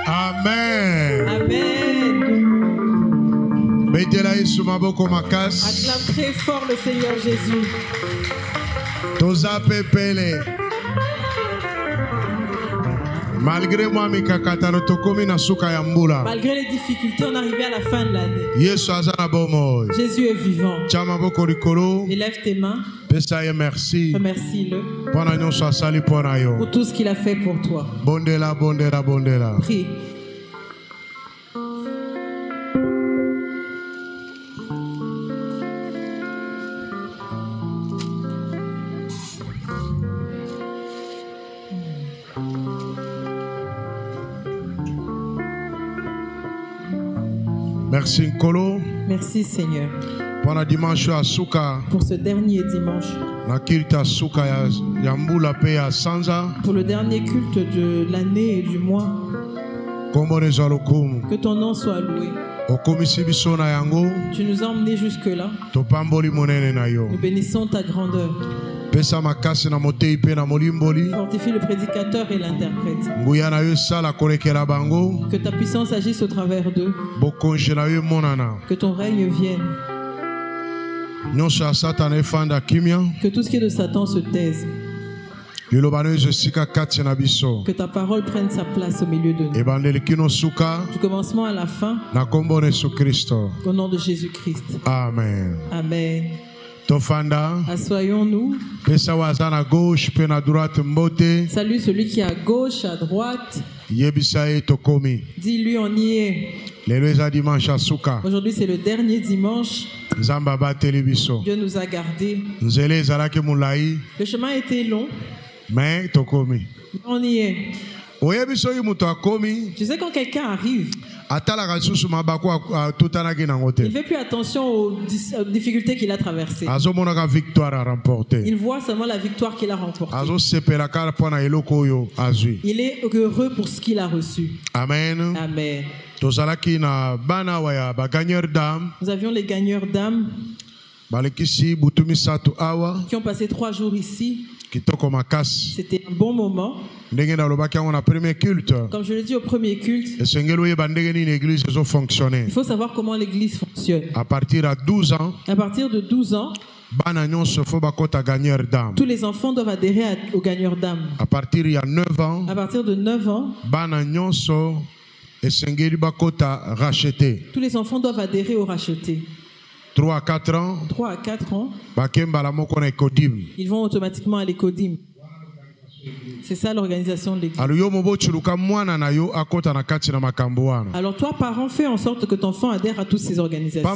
Amen. Amen. Acclame très fort le Seigneur Jésus. Malgré moi, malgré les difficultés, on arrive à la fin de l'année. Jésus est vivant. Élève tes mains. Remercie-le pour tout ce qu'il a fait pour toi. Prie. Merci Nkolo. Merci Seigneur. Pour ce dernier dimanche. Pour le dernier culte de l'année et du mois. Que ton nom soit loué. Tu nous as emmenés jusque-là. Nous bénissons ta grandeur. Fortifie le prédicateur et l'interprète. Que ta puissance agisse au travers d'eux. Que ton règne vienne. Que tout ce qui est de Satan se taise. Que ta parole prenne sa place au milieu de nous. Du commencement à la fin. Au nom de Jésus-Christ. Amen. Amen. Assoyons-nous. Salut celui qui est à gauche, à droite. Dis-lui on y est. Aujourd'hui c'est le dernier dimanche. Dieu nous a gardés. Le chemin a été long. Mais on y est. Tu sais quand quelqu'un arrive, il ne fait plus attention aux difficultés qu'il a traversées. Il voit seulement la victoire qu'il a remportée. Il est heureux pour ce qu'il a reçu. Amen. Amen. Nous avions les gagneurs d'âme qui ont passé 3 jours ici. C'était un bon moment. Comme je l'ai dit au premier culte, il faut savoir comment l'église fonctionne. À partir de 12 ans, tous les enfants doivent adhérer aux gagneurs d'âme. À partir de 9 ans, tous les enfants doivent adhérer aux rachetés. 3 à 4 ans, ils vont automatiquement à l'Ecodim. C'est ça l'organisation de l'église. Alors toi, parent, fais en sorte que ton enfant adhère à toutes ces organisations.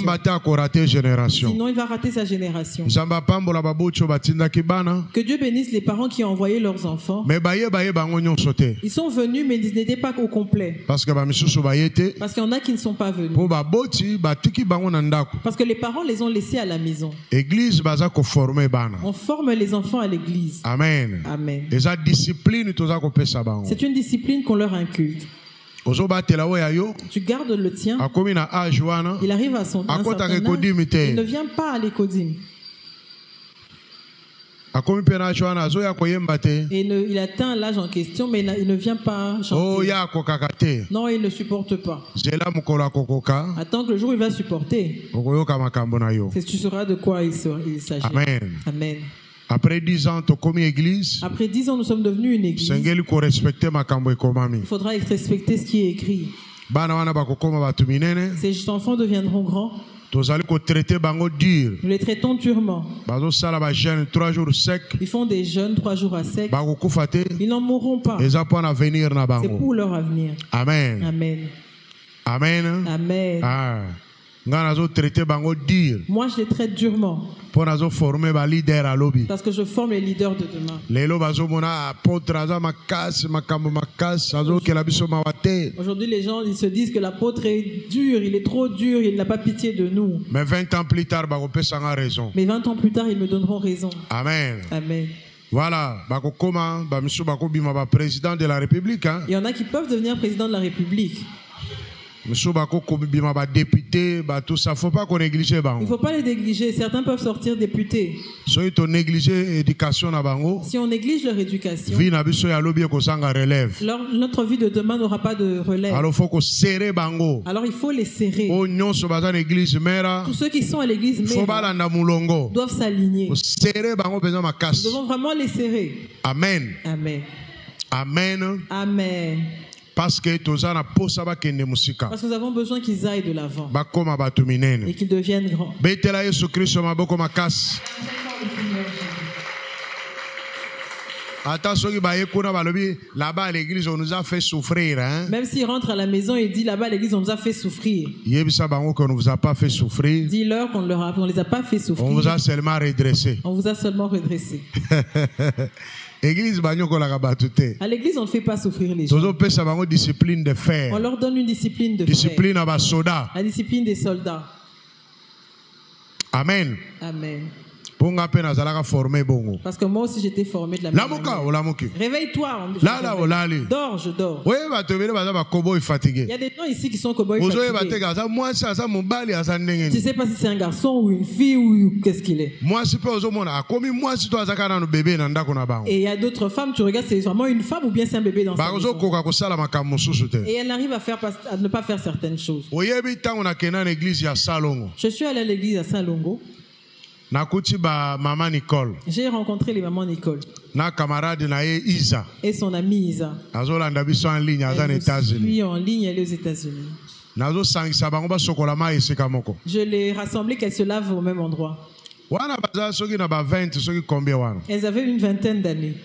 Sinon, il va rater sa génération. Que Dieu bénisse les parents qui ont envoyé leurs enfants. Ils sont venus, mais ils n'étaient pas au complet. Parce qu'il y en a qui ne sont pas venus. Parce que les parents les ont laissés à la maison. On forme les enfants à l'église. Amen. Amen. C'est une discipline qu'on leur inculque. Tu gardes le tien. Il arrive à son certain âge. Il ne vient pas à l'Ecodim. Et il atteint l'âge en question, mais il ne vient pas chanter. Non, il ne supporte pas. Attends que le jour où il va supporter, tu sauras de quoi il s'agit. Amen. Amen. Après 10 ans, nous sommes devenus une église. Il faudra respecter ce qui est écrit. Ces enfants deviendront grands. Nous les traitons durement. Ils font des jeûnes 3 jours à sec. Ils n'en mourront pas. C'est pour leur avenir. Amen. Amen. Amen. Amen. Ah. Moi, je les traite durement. Parce que je forme les leaders de demain. Aujourd'hui, les gens ils se disent que l'apôtre est dur, il est trop dur, il n'a pas pitié de nous. Mais 20 ans plus tard, ils me donneront raison. Amen. Amen. Voilà, président de la République. Il y en a qui peuvent devenir président de la République. Il ne faut pas négliger. Il ne faut pas les négliger. Certains peuvent sortir députés. Si on néglige leur éducation, notre vie de demain n'aura pas de relève. Alors il faut les serrer. Tous ceux qui sont à l'église doivent s'aligner. Nous devons vraiment les serrer. Amen. Amen. Amen. Amen. Parce que nous avons besoin qu'ils aillent de l'avant et qu'ils deviennent grands. Là-bas à l'église, on nous a fait souffrir. Même s'il rentre à la maison et dit là-bas à l'église, on nous a fait souffrir. On ne vous a pas fait souffrir. Dis-leur qu'on ne les a pas fait souffrir. On vous a seulement redressé. On vous a seulement redressé. À l'église, on ne fait pas souffrir les gens. On leur donne une discipline de fer. La discipline des soldats. Amen. Amen. Parce que moi aussi j'étais formé de la même manière. Réveille-toi. Dors, je dors. Il y a des gens ici qui sont cow-boys fatigués. Tu ne sais pas si c'est un garçon ou une fille ou qu'est-ce qu'il est. Et il y a d'autres femmes, tu regardes, c'est vraiment une femme ou bien c'est un bébé dans sa maison. Et elle arrive à ne pas faire certaines choses. Je suis allé à l'église à Salongo. J'ai rencontré les mamans Nicole. Et son amie Isa. Elle suit en ligne, elle est aux États-Unis. Je les rassemblais qu'elles se lavent au même endroit. Elles avaient une vingtaine d'années.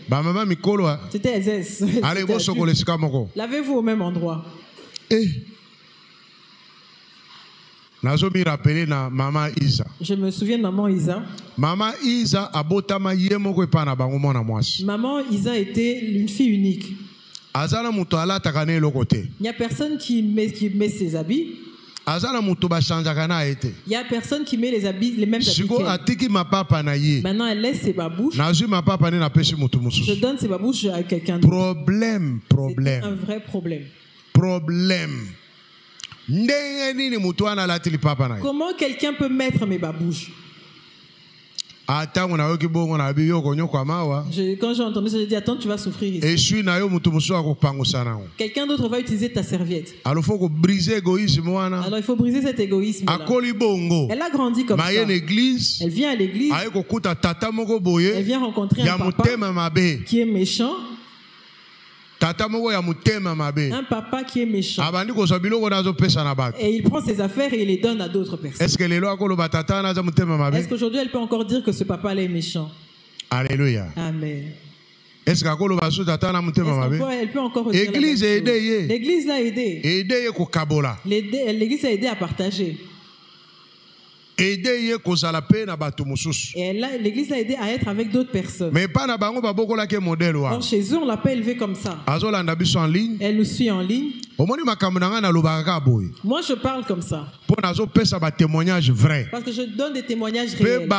C'était elles. Lavez-vous au même endroit. Je me souviens de maman Isa. Maman Isa était une fille unique. Il n'y a personne qui met ses habits. Il n'y a personne qui met les mêmes habits qu'elle. Maintenant, elle laisse ses babouches. Je donne ses babouches à quelqu'un d'autre. C'est un vrai problème. Comment quelqu'un peut mettre mes babouches? Quand j'ai entendu ça, j'ai dit attends, tu vas souffrir ici. Quelqu'un d'autre va utiliser ta serviette. Alors il faut briser cet égoïsme là. Elle a grandi comme ça. Elle vient à l'église. Elle vient rencontrer un papa qui est méchant. Un papa qui est méchant. Et il prend ses affaires et il les donne à d'autres personnes. Est-ce qu'aujourd'hui elle peut encore dire que ce papa là est méchant? Alléluia. Amen. Est-ce qu'elle peut encore dire l'église l'a aidé. L'église a aidé à partager. Et l'église a aidé à être avec d'autres personnes. Or, chez eux, on l'a pas élevé comme ça. Elle nous suit en ligne. Moi, je parle comme ça. Parce que je donne des témoignages réels.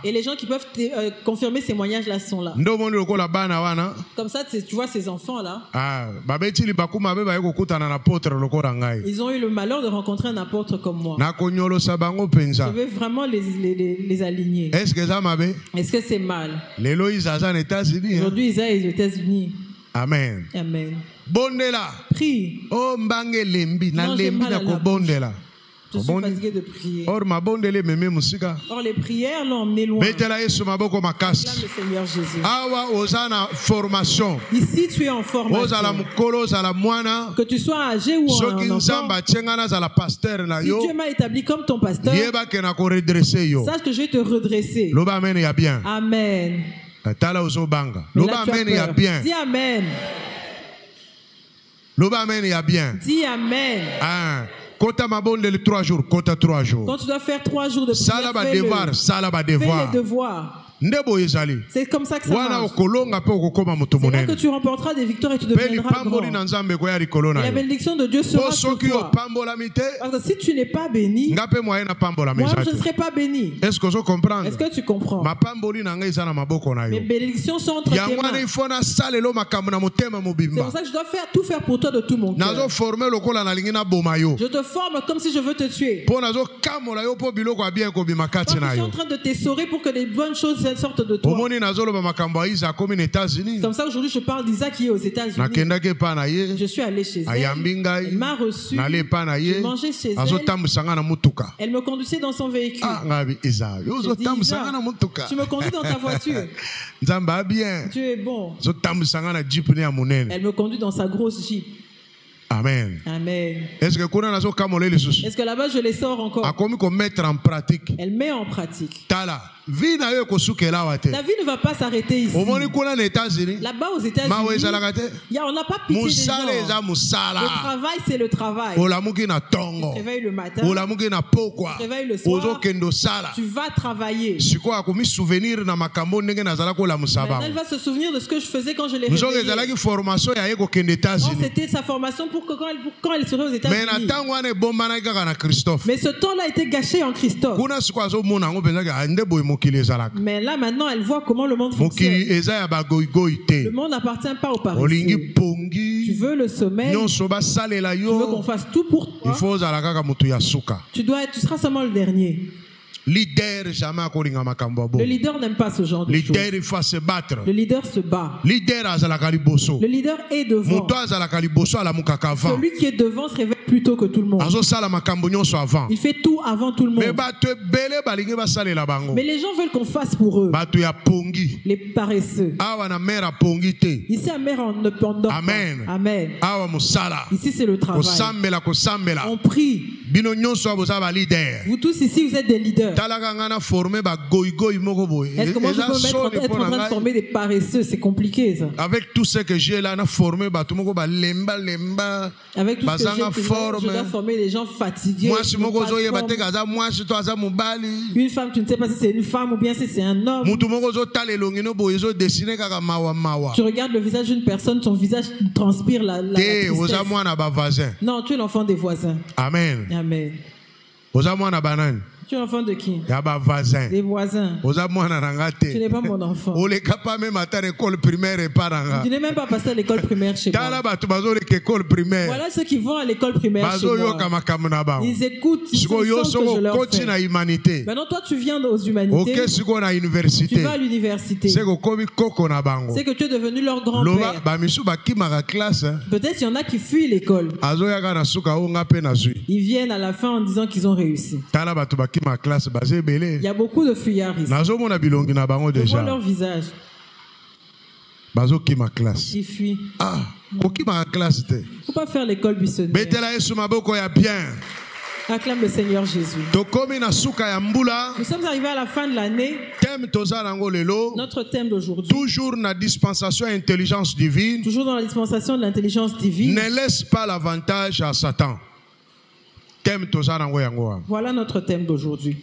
Et les gens qui peuvent confirmer ces témoignages-là sont là. Comme ça, tu vois ces enfants-là. Ils ont eu le malheur de rencontrer un apôtre comme moi. Je veux vraiment les aligner. Est-ce que c'est mal? Aujourd'hui, ils sont aux États-Unis. Amen. Amen. Bondela. Prie. Oh, mbangelembi na lembi na kobondela. Je suis fatigué de prier. Or les prières l'ont emmené loin. Acclame le Seigneur Jésus. Ici tu es en formation. Que tu sois âgé ou un enfant. Si Dieu m'a établi comme ton pasteur, sache que je vais te redresser. Amen. Dis Amen. Dis Amen. Kota mabonde les 3 jours, kota 3 jours. Quand tu dois faire 3 jours de prière, fais les devoirs. C'est comme ça que ça marche. C'est là que tu remporteras des victoires et tu deviendras grand. Et la bénédiction de Dieu sera sur toi. Parce que si tu n'es pas béni, moi je ne serai pas béni. Est-ce que tu comprends? Mes bénédictions sont entre tes mains. C'est pour ça que je dois tout faire pour toi de tout mon cœur. Je te forme comme si je veux te tuer. Moi, je suis en train de t'essorer pour que les bonnes choses sortent de toi. Comme ça, aujourd'hui, je parle d'Isaac qui est aux États-Unis. Je suis allé chez elle. Elle m'a reçu. J'ai mangé chez elle. Elle me conduisait dans son véhicule. Je dis, tu me conduis dans ta voiture. Dieu est bon. Elle me conduit dans sa grosse Jeep. Amen. Amen. Est-ce que là-bas je les sors encore? Elle met en pratique. Ta vie ne va pas s'arrêter ici. Là-bas aux États-Unis, on n'a pas pitié des gens. Le travail, c'est le travail. Tu te réveilles le matin, tu te réveilles le soir, tu vas travailler. Maintenant, elle va se souvenir de ce que je faisais quand je l'ai réveillée. C'était sa formation pour que quand elle serait aux États-Unis. Mais ce temps-là a été gâché en Christophe. Mais là maintenant elle voit comment le monde fonctionne. Le monde n'appartient pas aux paresseux. Tu veux le sommeil, tu veux qu'on fasse tout pour toi. Tu seras seulement le dernier. Le leader n'aime pas ce genre de choses. Il faut se battre. Le leader se bat. Le leader est devant. Celui qui est devant se réveille plus tôt que tout le monde. Il fait tout avant tout le monde. Mais les gens veulent qu'on fasse pour eux. Les paresseux. Ici, à mère, on ne pendant pas. Amen. Amen. Ici, c'est le travail. On prie. Vous tous ici, vous êtes des leaders. Est-ce que moi je peux être en train de former des paresseux? C'est compliqué ça. Avec tout ce que j'ai là, formé avec tout ce que j'ai, je dois former des gens fatigués. Une femme, tu ne sais pas si c'est une femme ou bien si c'est un homme. Tu regardes le visage d'une personne, son visage transpire la tristesse. Non, tu es l'enfant des voisins. Amen. Amen. Tu es l'enfant de qui? Des voisins. Tu n'es pas mon enfant. Tu n'es même pas passé à l'école primaire chez moi. Voilà ceux qui vont à l'école primaire chez moi. Ils écoutent, ils sentent que je leur fais. Maintenant toi tu viens aux humanités. Tu vas à l'université. C'est que tu es devenu leur grand-père. Peut-être il y en a qui fuient l'école. Ils viennent à la fin en disant qu'ils ont réussi. Il y a beaucoup de fuyards ici. Je vois leur visage. Ils fuient. Il ne faut pas faire l'école buissonnière. Acclame le Seigneur Jésus. Nous sommes arrivés à la fin de l'année. Notre thème d'aujourd'hui. Toujours dans la dispensation intelligence divine. Toujours dans la dispensation de l'intelligence divine. Ne laisse pas l'avantage à Satan. Voilà notre thème d'aujourd'hui.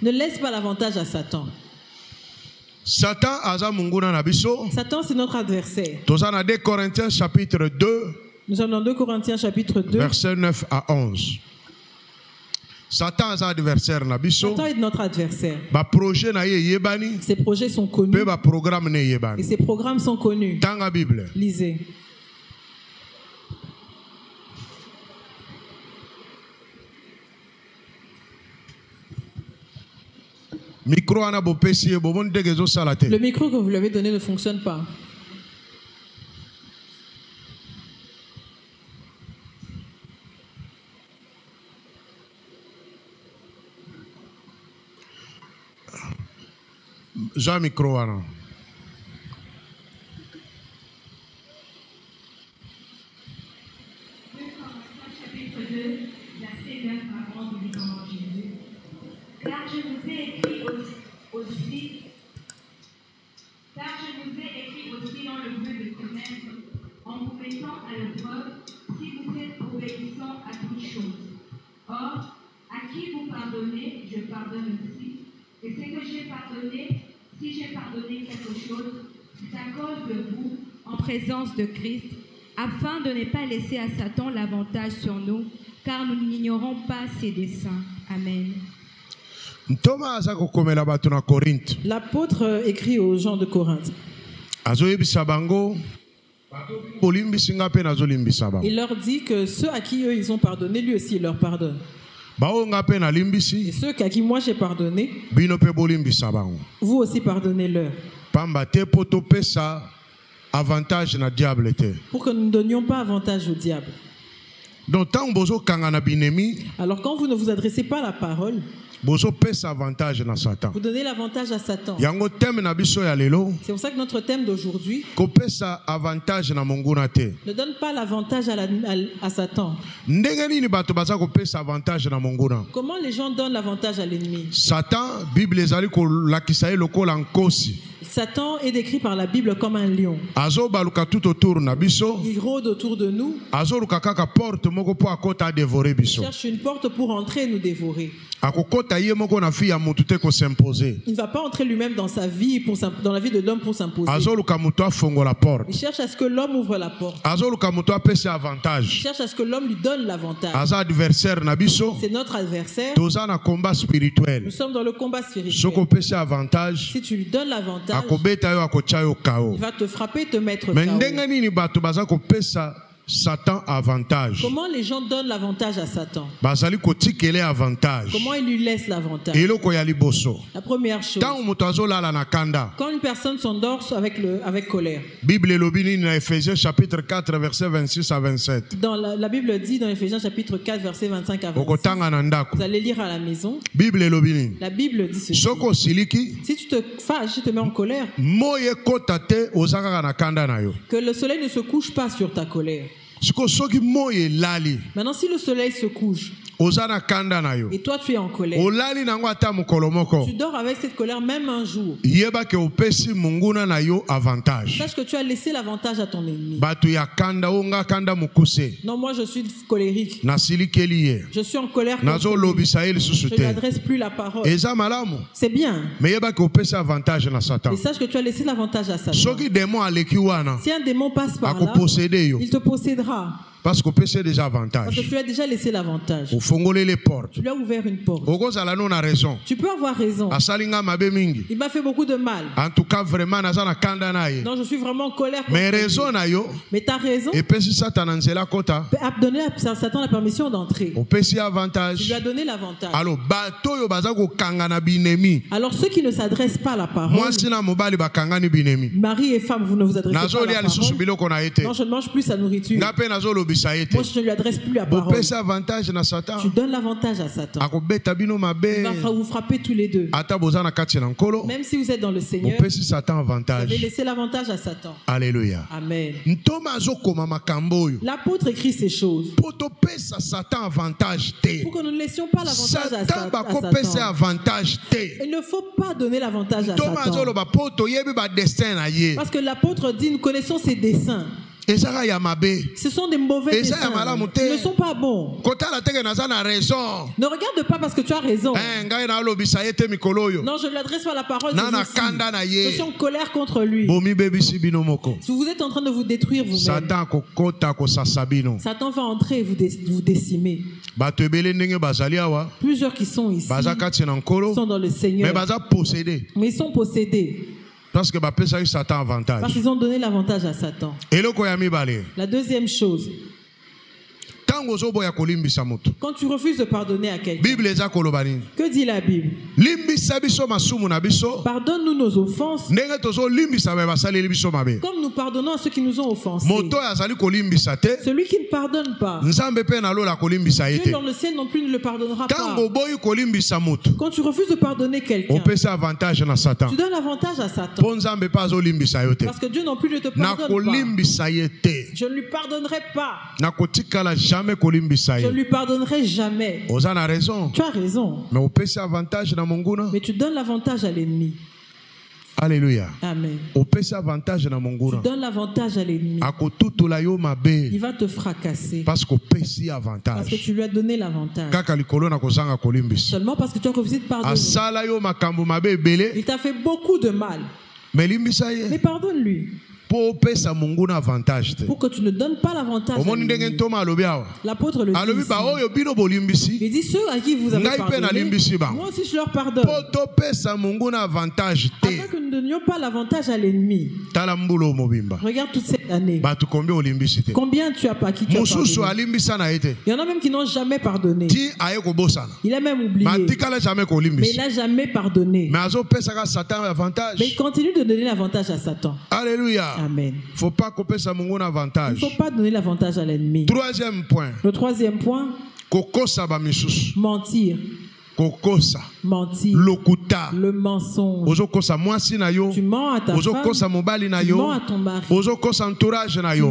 Ne laisse pas l'avantage à Satan. Satan, c'est notre adversaire. Nous sommes dans 2 Corinthiens chapitre 2. Nous sommes dans 2 Corinthiens chapitre 2. Versets 9 à 11. Satan est notre adversaire. Ses projets sont connus. Et ses programmes sont connus. Lisez. Le micro que vous lui avez donné ne fonctionne pas. Jean micro. Car je vous ai écrit aussi dans le but de connaître, en vous mettant à l'épreuve, si vous êtes obéissants à toutes choses. Or, à qui vous pardonnez, je pardonne aussi, et Et ce que j'ai pardonné, si j'ai pardonné quelque chose, c'est à cause de vous, en présence de Christ, afin de ne pas laisser à Satan l'avantage sur nous, car nous n'ignorons pas ses desseins. Amen. L'apôtre écrit aux gens de Corinthe. Il leur dit que ceux à qui eux ils ont pardonné, lui aussi il leur pardonne. Et ceux à qui moi j'ai pardonné, vous aussi pardonnez-leur. Pour que nous ne donnions pas avantage au diable. Alors quand vous ne vous adressez pas à la parole, vous donnez l'avantage à Satan. C'est pour ça que notre thème d'aujourd'hui ne donne pas l'avantage à Satan. Comment les gens donnent l'avantage à l'ennemi? Satan est décrit par la Bible comme un lion. Il rôde autour de nous. Il cherche une porte pour entrer et nous dévorer. Il ne va pas entrer lui-même dans sa vie, dans la vie de l'homme pour s'imposer. Il cherche à ce que l'homme ouvre la porte. Il cherche à ce que l'homme lui donne l'avantage. C'est notre adversaire. Nous sommes dans le combat spirituel. Si tu lui donnes l'avantage, il va te frapper et te mettre KO. Satan avantage. Comment les gens donnent l'avantage à Satan? Comment ils lui laissent l'avantage? La première chose, quand une personne s'endort avec colère. Bible Ephésiens chapitre 4 verset 26 à 27. Dans la Bible dit dans Ephésiens chapitre 4 verset 25 à 26. Vous allez lire à la maison. La Bible dit ceci. Si tu te fâches, tu te mets en colère, que le soleil ne se couche pas sur ta colère. Maintenant, si le soleil se couche et toi tu es en colère, tu dors avec cette colère même un jour, sache que tu as laissé l'avantage à ton ennemi. Non, moi je suis colérique, je suis en colère contre lui. Je ne n'adresse plus la parole. C'est bien, mais sache que tu as laissé l'avantage à Satan. Si un démon passe par là, il te possédera. Parce que tu as déjà avantage. Parce que tu as déjà laissé l'avantage. Les portes. Tu lui as ouvert une porte. Tu peux avoir raison. Il m'a fait beaucoup de mal. En tout cas, vraiment, non, je suis vraiment en colère. Mais tu as raison. A donné à Satan la permission d'entrer. Tu lui as donné l'avantage. Alors ceux qui ne s'adressent pas à la parole, mari et femme, vous ne vous adressez pas à la parole. Non, je ne mange plus sa nourriture. Moi, je ne lui adresse plus la parole. Tu donnes l'avantage à Satan. Il va vous frapper tous les deux. Même si vous êtes dans le Seigneur, vous avez laissé l'avantage à Satan. Alléluia. Amen. L'apôtre écrit ces choses pour que nous ne laissions pas l'avantage à Satan. Il ne faut pas donner l'avantage à Satan. Parce que l'apôtre dit, nous connaissons ses desseins. Ce sont des mauvais desseins. Ils ne sont pas bons. Ne regarde pas parce que tu as raison. Non, je ne lui adresse pas la parole. Je suis en colère contre lui. Si vous êtes en train de vous détruire vous-même, Satan va entrer et vous décimer. Plusieurs qui sont ici sont dans le Seigneur, mais ils sont possédés. Parce qu'ils ont donné l'avantage à Satan. La deuxième chose, quand tu refuses de pardonner à quelqu'un, que dit la Bible? Pardonne-nous nos offenses comme nous pardonnons à ceux qui nous ont offensés. Celui qui ne pardonne pas, Dieu dans le ciel non plus ne le pardonnera pas. Quand tu refuses de pardonner quelqu'un, tu donnes l'avantage à Satan. Parce que Dieu non plus ne te pardonne pas. Je ne lui pardonnerai pas. Je ne lui pardonnerai jamais. Tu as raison. Mais tu donnes l'avantage à l'ennemi. Alléluia. Amen. Tu donnes l'avantage à l'ennemi. Il va te fracasser. Parce que tu lui as donné l'avantage. Seulement parce que tu as refusé de pardonner. Il t'a fait beaucoup de mal. Mais pardonne-lui. Pour que tu ne donnes pas l'avantage. L'apôtre le dit ici. Il dit ceux à qui vous avez pardonné, moi aussi je leur pardonne. Afin que nous ne donnions pas l'avantage à l'ennemi. Regarde toute cette année. Combien tu as pas qui tu as pardonné? Il y en a même qui n'ont jamais pardonné. Il a même oublié. Mais il n'a jamais pardonné. Mais il continue de donner l'avantage à Satan. Alléluia. Amen. Faut pas couper ça mon avantage. Il ne faut pas donner l'avantage à l'ennemi. Troisième point. Le troisième point. Mentir. Mentir. Le mensonge. Tu mens à ta femme. Tu mens à ton mari. Tu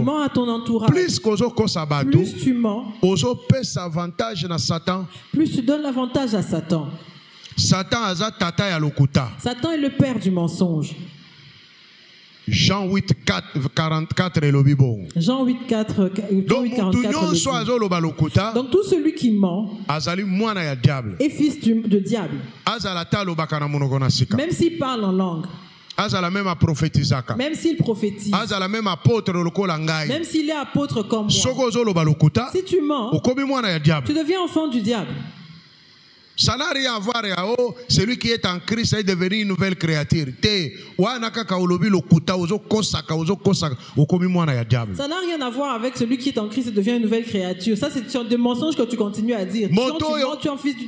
mens à ton entourage. Plus tu mens, plus tu donnes l'avantage à Satan. Satan est le père du mensonge. Jean 8, 44 et le Bible. Jean 8, 44. Donc tout celui qui ment est fils de diable. Même s'il parle en langue. Même s'il prophétise. Même s'il est apôtre comme moi. Si tu mens, tu deviens enfant du diable. Ça n'a rien à voir avec celui qui est en Christ est devenu une nouvelle créature. Ça n'a rien à voir avec celui qui est en Christ et devient une nouvelle créature. Ça, c'est des mensonges que tu continues à dire.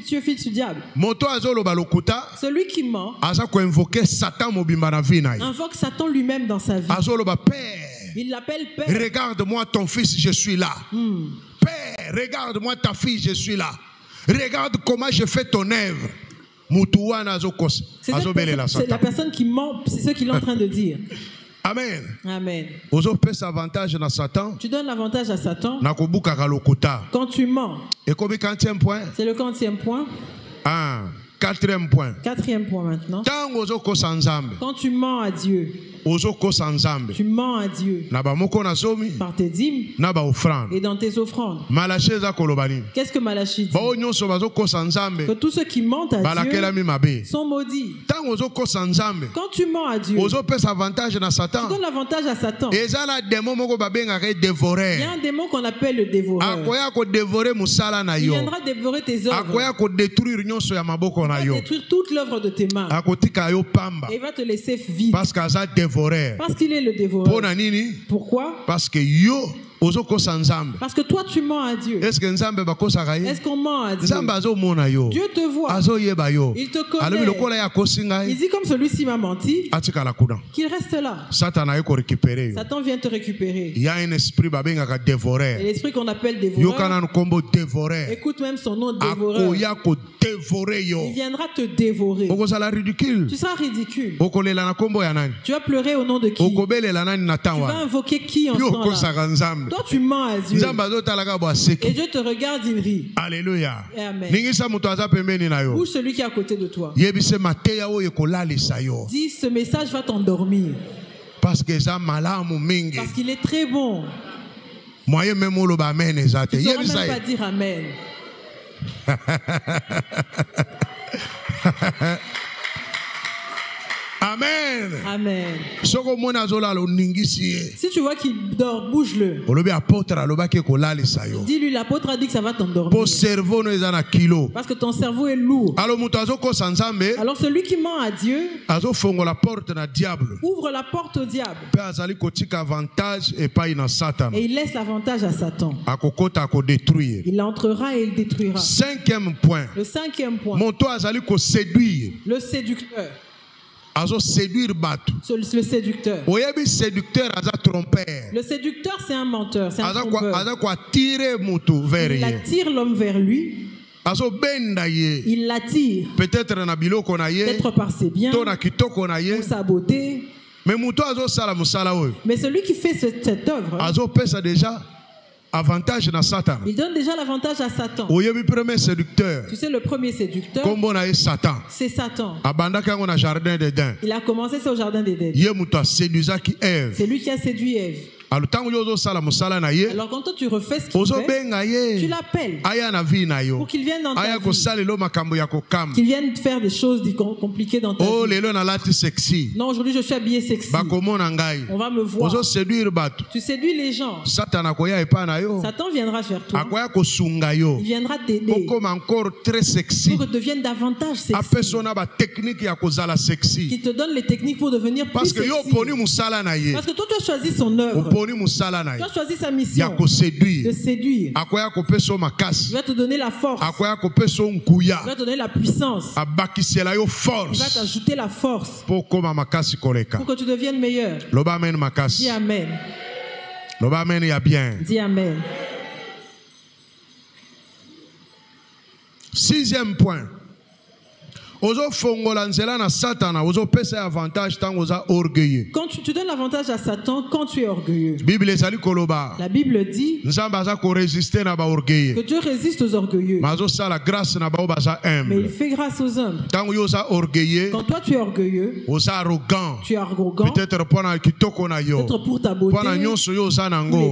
Tu es fils du diable. Celui qui ment invoque Satan lui-même dans sa vie. Il l'appelle Père. Regarde-moi ton fils, je suis là. Père, regarde-moi ta fille, je suis là. Regarde comment je fais ton œuvre. C'est la personne qui ment, c'est ce qu'il est en train de dire. Amen. Amen. Tu donnes l'avantage à Satan quand tu mens. C'est le 40e point. Quatrième point. Quatrième point maintenant. Quand tu mens à Dieu. Tu mens à Dieu par tes dîmes et dans tes offrandes. Qu'est-ce que Malachie dit? Que tous ceux qui mentent à Dieu sont maudits. Quand tu mens à Dieu, tu donnes l'avantage à Satan. Il y a un démon qu'on appelle le dévoreur. Il viendra dévorer tes œuvres. Il va détruire toute l'œuvre de tes mains. Et il va te laisser vide. Parce qu'il est le dévoreur. Pourquoi? Parce que toi tu mens à Dieu. Est-ce qu'on ment à Dieu? Dieu te voit. Il te connaît. Il dit comme celui-ci m'a menti, qu'il reste là. Satan vient te récupérer. Il y a un esprit dévoreur. Et l'esprit qu'on appelle dévoreur. Écoute même son nom, dévoreur. Il viendra te dévorer. Tu seras ridicule. Tu vas pleurer au nom de qui? Tu vas invoquer qui en ce temps-là? Toi tu mens à Dieu. Et Dieu te regarde, il rit. Alléluia. Amen. Bouge celui qui est à côté de toi. Dis, ce message va t'endormir. Parce qu'il est très bon. Tu ne sauras même pas dire Amen. Amen. Amen. Si tu vois qu'il dort, bouge-le. Dis-lui, l'apôtre a dit que ça va t'endormir. Parce que ton cerveau est lourd. Alors celui qui ment à Dieu ouvre la porte au diable. Et il laisse l'avantage à Satan. Il entrera et il détruira. Cinquième point. Le cinquième point. Le séducteur. Le séducteur. Le séducteur, c'est un menteur, c'est un trompeur. Il attire l'homme vers lui. Il l'attire. Peut-être par ses biens ou sa beauté. Mais celui qui fait cette œuvre, avantage na Satan. Il donne déjà l'avantage à Satan. Oyebi premier séducteur. Tu sais, le premier séducteur, Satan. C'est Satan. Jardin d'Éden. Il a commencé ça au jardin d'Éden. C'est lui qui a séduit Ève. Alors quand toi tu refais ce qu'il fait, tu l'appelles pour qu'il vienne dans ta vie, qu'il vienne faire des choses compliquées dans ta vie. Non, aujourd'hui je suis habillé sexy. On va me voir. Tu séduis les gens. Satan viendra vers toi. Il viendra t'aider pour que tu deviennes davantage sexy. Qu'il te donne les techniques pour devenir plus sexy. Parce que toi tu as choisi son œuvre. Tu as choisi sa mission de séduire. Il va te donner la force. Il va te donner la puissance. Il va t'ajouter la force pour que tu deviennes meilleur. Dis Amen. Dis Amen. 6e point. Quand tu donnes l'avantage à Satan quand tu es orgueilleux. La Bible dit que Dieu résiste aux orgueilleux, mais il fait grâce aux humbles. Quand toi tu es orgueilleux, tu es arrogant, peut-être pour ta beauté, pour les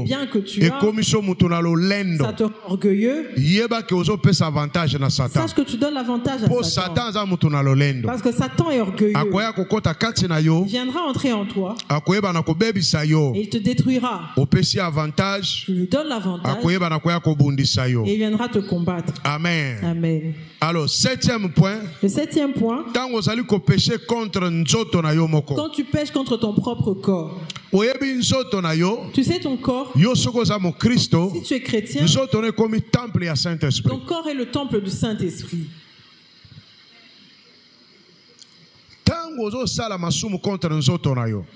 biens que tu as, ça te rend orgueilleux. Sache que tu donnes l'avantage à Satan. Parce que Satan est orgueilleux. Il viendra entrer en toi et il te détruira. Tu lui donnes l'avantage et il viendra te combattre. Amen. Amen. Alors, 7e point. Le 7e point. Quand tu pêches contre ton propre corps. Tu sais ton corps. Si tu es chrétien, ton corps est le temple du Saint-Esprit.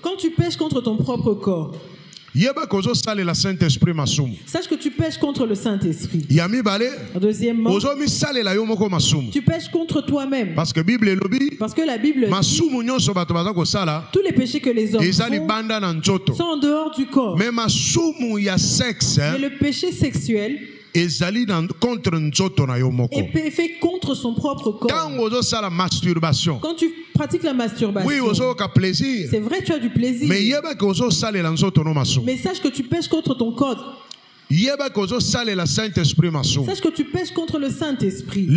Quand tu pêches contre ton propre corps, sache que tu pêches contre le Saint-Esprit. Deuxièmement, tu pêches contre toi-même. Parce que la Bible dit tous les péchés que les hommes font sont en dehors du corps. Mais le péché sexuel est fait contre son propre corps. Quand tu pratiques la masturbation, c'est vrai, tu as du plaisir, mais sache que tu pêches contre ton corps. Sache que tu pêches contre le Saint-Esprit.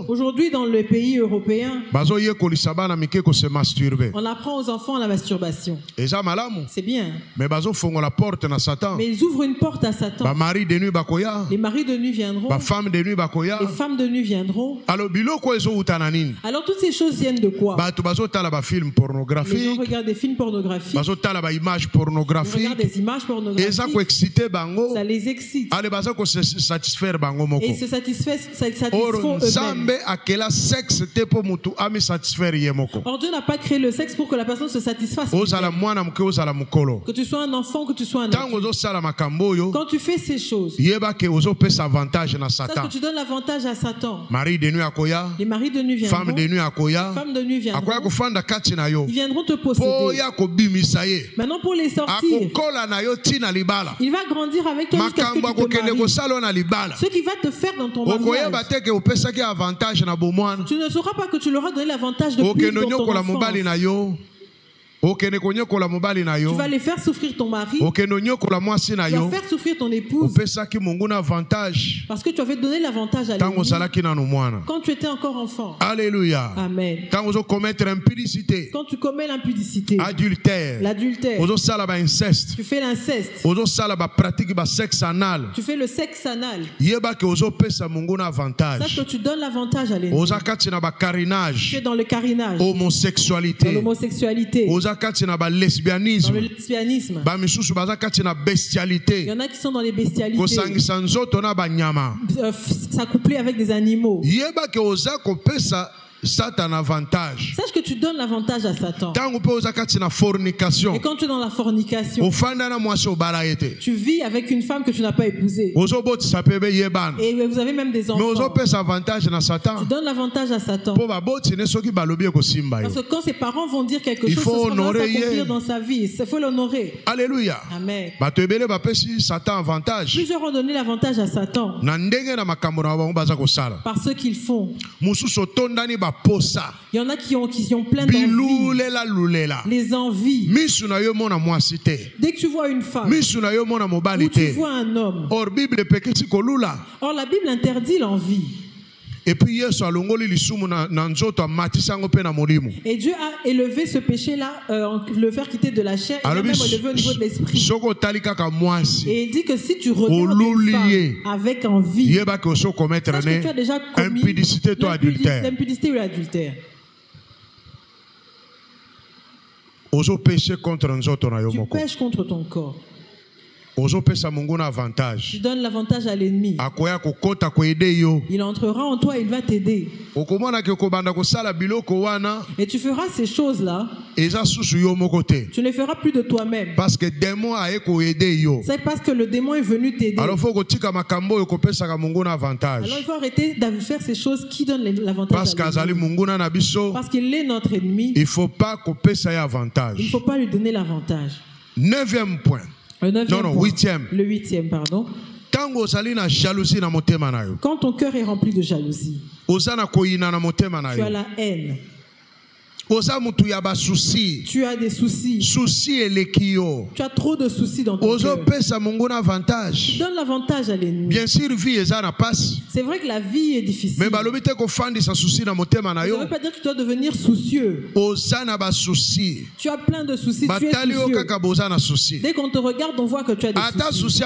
Aujourd'hui, dans le pays européen, on apprend aux enfants la masturbation. C'est bien. Mais ils ouvrent une porte à Satan. Les maris de nuit viendront. Les femmes de nuit viendront. Alors toutes ces choses viennent de quoi? Les gens regardent des films pornographiques. Ils regardent des images pornographiques. Ça les excite. Et ils se satisfont eux-mêmes. Or Dieu n'a pas créé le sexe pour que la personne se satisfasse. Que tu sois un enfant, que tu sois un adulte. Quand tu fais ces choses, sache que tu donnes l'avantage à Satan. Les maris de nuit viendront. Femmes de nuit viendront. Ils viendront te posséder. Maintenant pour les sortir, il va grandir avec toi jusqu'à ce que tu te maries. Ce qui va te faire dans ton mariage. Tu ne sauras pas que tu leur as donné l'avantage de plus dans ton enfance. Tu vas les faire souffrir ton mari. Tu vas faire souffrir ton épouse. Parce que tu avais donné l'avantage à l'ennemi quand tu étais encore enfant. Alléluia. Amen. Quand tu commets l'impudicité, l'adultère, tu fais l'inceste, tu fais le sexe anal. Sache que tu donnes l'avantage à l'ennemi. Tu es dans le carinage, l'homosexualité, dans le lesbianisme. Il y en a qui sont dans les bestialités. S'accoupler avec des animaux. Satan avantage. Sache que tu donnes l'avantage à Satan. Fornication. Et quand tu es dans la fornication, tu vis avec une femme que tu n'as pas épousée. Et vous avez même des enfants. Tu donnes l'avantage à Satan. Parce que quand ses parents vont dire quelque chose, ça va s'accomplir dans sa vie. Il faut l'honorer. Alléluia. Amen. Satan avantage. Plusieurs ont donné l'avantage à Satan. Par ce qu'ils font. Il y en a qui ont plein d'envies. Les envies. Dès que tu vois une femme, ou tu vois un homme. Or la Bible interdit l'envie. Et puis et Dieu a élevé ce péché-là, le faire quitter de la chair, et même élevé au niveau de l'esprit. Et il dit que si tu regardes une femme avec envie, sache que tu as déjà commis l'impudicité ou l'adultère. Tu pêches contre ton corps. Tu donnes l'avantage à l'ennemi. Il entrera en toi et il va t'aider. Et tu feras ces choses-là. Tu ne les feras plus de toi-même. C'est parce que le démon est venu t'aider. Alors il faut arrêter de faire ces choses qui donnent l'avantage à l'ennemi. Parce qu'il est notre ennemi. Il ne faut pas lui donner l'avantage. 9e point. Le 9e non, 8e. Le 8e, pardon. Quand ton cœur est rempli de jalousie, tu as la haine. Tu as des soucis. Tu as trop de soucis dans ton cœur. Donne l'avantage à l'ennemi. Bien sûr, c'est vrai que la vie est difficile. Ça ne veut pas dire que tu dois devenir soucieux. Tu as plein de soucis. Tu es soucieux. Dès qu'on te regarde, on voit que tu as des soucis.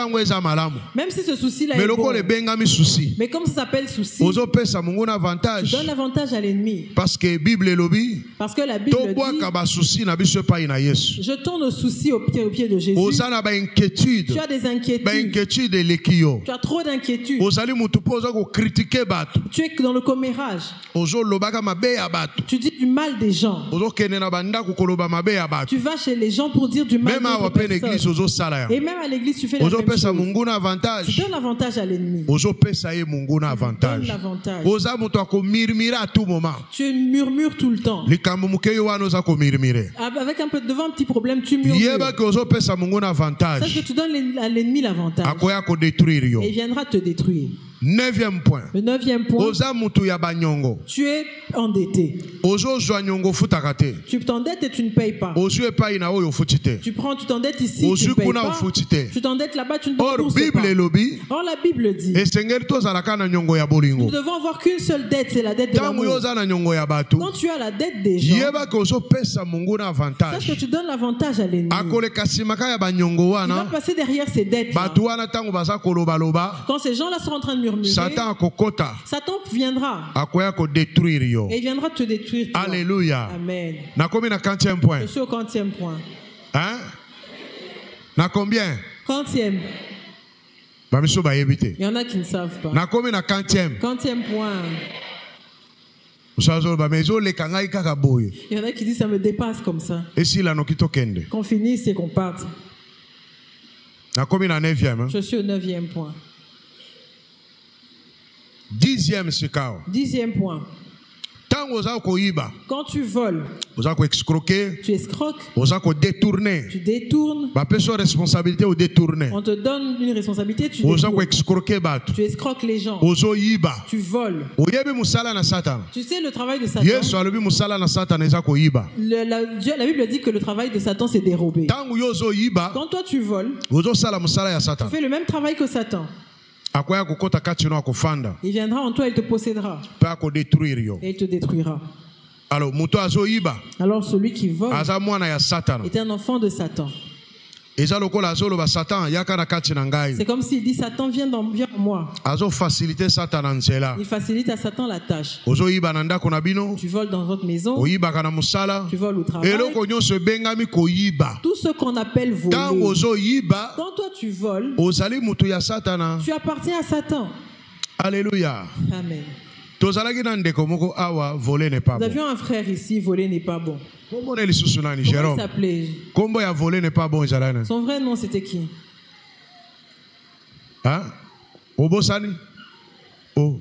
Même si ce souci-là est bon. Mais comme ça s'appelle souci, tu donnes l'avantage à l'ennemi. Parce que la Bible dit, jetons nos soucis au pied de Jésus. Tu as des inquiétudes. Tu as trop d'inquiétudes. Tu es dans le commérage. Tu dis du mal des gens. Tu vas chez les gens pour dire du mal d'autres personnes. Et même à l'église, tu fais la même chose. Tu donnes l'avantage à l'ennemi. Tu donnes l'avantage. Tu murmures tout le temps. Avec un peu devant un petit problème, tu murmures. Sache que tu donnes à l'ennemi l'avantage. Et il viendra te détruire. 9e point. Le 9e point. Tu es endetté. Tu t'endettes et tu ne payes pas. Tu t'endettes ici, tu ne payes pas. Tu t'endettes là-bas, tu ne rembourses pas. Or la Bible dit, nous devons avoir qu'une seule dette, c'est la dette de l'amour. Quand tu as la dette des gens, sache que tu donnes l'avantage à l'ennemi. Il va passer derrière ces dettes. Quand ces gens-là sont en train de murmurer, Satan viendra. Et il viendra te détruire. Toi. Alléluia. Amen. Point. Je suis au 40e point. Hein? Na combien? 40e. Il y en a qui ne savent pas. 40e. 40e point. Il y en a qui disent ça me dépasse comme ça. Qu'on finisse et qu'on parte. Je suis au 9e point. 10e point. Quand tu voles, tu escroques, tu détournes, on te donne une responsabilité, tu escroques les gens, tu voles. Tu sais le travail de Satan. La Bible dit que le travail de Satan c'est dérober. Quand toi tu voles, tu fais le même travail que Satan. Il viendra en toi, il te possédera. Et il te détruira. Alors celui qui vole est un enfant de Satan. C'est comme s'il dit Satan viens en moi. Il facilite à Satan la tâche. Tu voles dans votre maison. Tu voles au travail. Tout ce qu'on appelle voler. Quand toi tu voles, tu appartiens à Satan. Alléluia. Amen. Nous avions un frère ici, voler n'est pas bon. Comment il s'appelait? Comment voler n'est pas bon? Son vrai nom c'était qui? Hein? Obosani? Oh.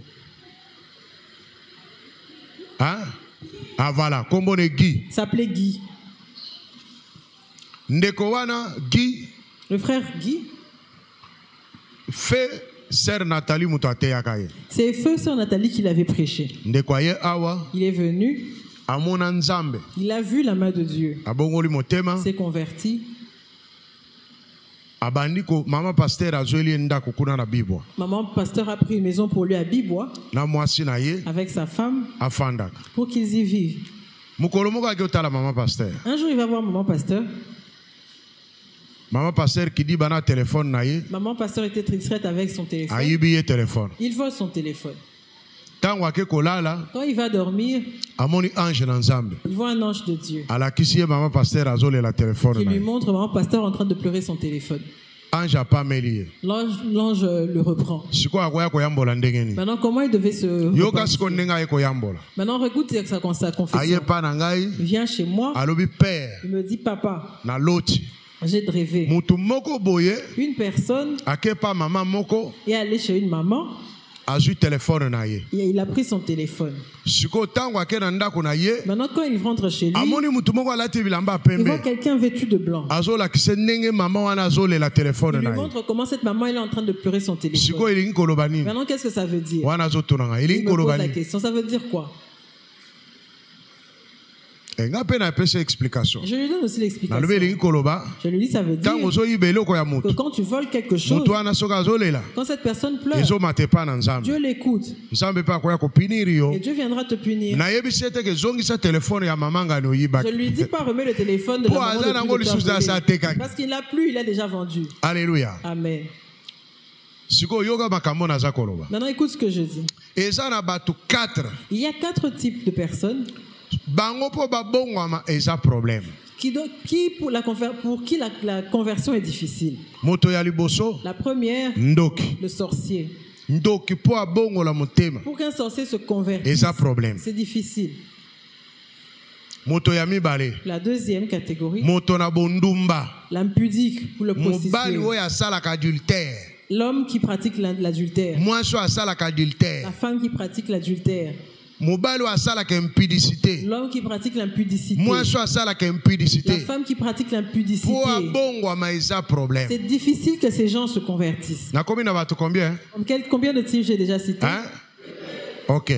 Hein? Ah voilà, comment est Guy? S'appelait Guy. Ndekowana Guy. Le frère Guy. Fait sœur Nathalie Moutate Yakaye. C'est feu sœur Nathalie qui l'avait prêché. Ndekwaye awa. Il est venu. Amona Nzambe. Il a vu la main de Dieu. Abongoli motema. S'est converti. Abandiko maman pasteur a joué ndako kuna na Bibwa. Maman pasteur a pris une maison pour lui à Bibwa. Na mwasi na ye. Avec sa femme. Afandaka. Pour qu'ils y vivent. Mukolo moka kiota la maman pasteur. Un jour il va voir maman pasteur. Maman pasteur qui dit bana téléphone na ye. Maman pasteur était très distraite avec son téléphone. Ayibiye téléphone. Il vole son téléphone. Quand il va dormir, il voit un ange de Dieu qui lui montre maman pasteur en train de pleurer son téléphone. L'ange le reprend. Maintenant, comment il devait se reprendre? Maintenant, regoute sa confession. Il vient chez moi. Il me dit, papa, j'ai rêvé. Une personne est allée chez une maman. Il a pris son téléphone. Maintenant, quand il rentre chez lui, il voit quelqu'un vêtu de blanc. Il lui montre comment cette maman est en train de pleurer son téléphone. Maintenant, qu'est-ce que ça veut dire? Il me pose la question. Ça veut dire quoi? Je lui donne aussi l'explication. Je lui dis, ça veut dire que quand tu voles quelque chose, quand cette personne pleure, Dieu l'écoute. Et Dieu viendra te punir. Je lui dis pas remets le téléphone de la maman de parce qu'il n'a plus, il a déjà vendu. Alléluia. Amen. Maintenant écoute ce que je dis. Il y a 4 types de personnes pour qui la conversion est difficile. La première, le sorcier. Pour qu'un sorcier se convertisse, c'est difficile. La deuxième catégorie, l'impudique ou le prostitué. L'homme qui pratique l'adultère. La femme qui pratique l'adultère. L'homme qui pratique l'impudicité. La femme qui pratique l'impudicité. C'est difficile que ces gens se convertissent. Combien de types j'ai déjà cité? Ok.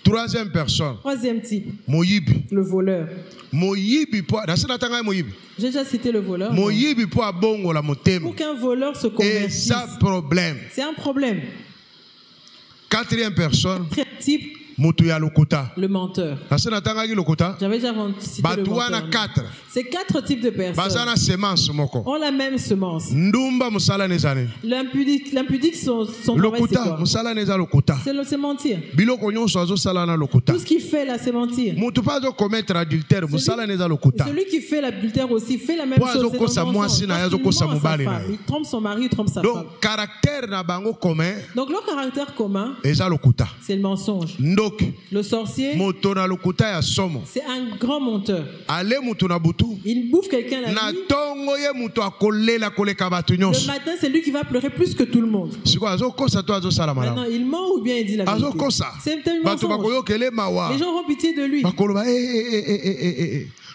Troisième personne. Troisième type. Le voleur. J'ai déjà cité le voleur. Pour qu'un voleur se convertisse, c'est un problème. Quatrième personne. Type. Le menteur. J'avais déjà cité le menteur. Ces 4 types de personnes ont la même semence. L'impudique, son travail, c'est quoi? C'est mentir. Tout ce qu'il fait là, c'est mentir. Celui qui fait l'adultère aussi fait la même chose. Il trompe son mari, il trompe sa femme. Donc leur caractère commun, c'est le mensonge. Le sorcier, c'est un grand menteur. Il bouffe quelqu'un la nuit. Le matin, c'est lui qui va pleurer plus que tout le monde. Maintenant, il ment ou bien il dit la vérité? C'est tellement mensonge. Les gens ont pitié de lui. Donc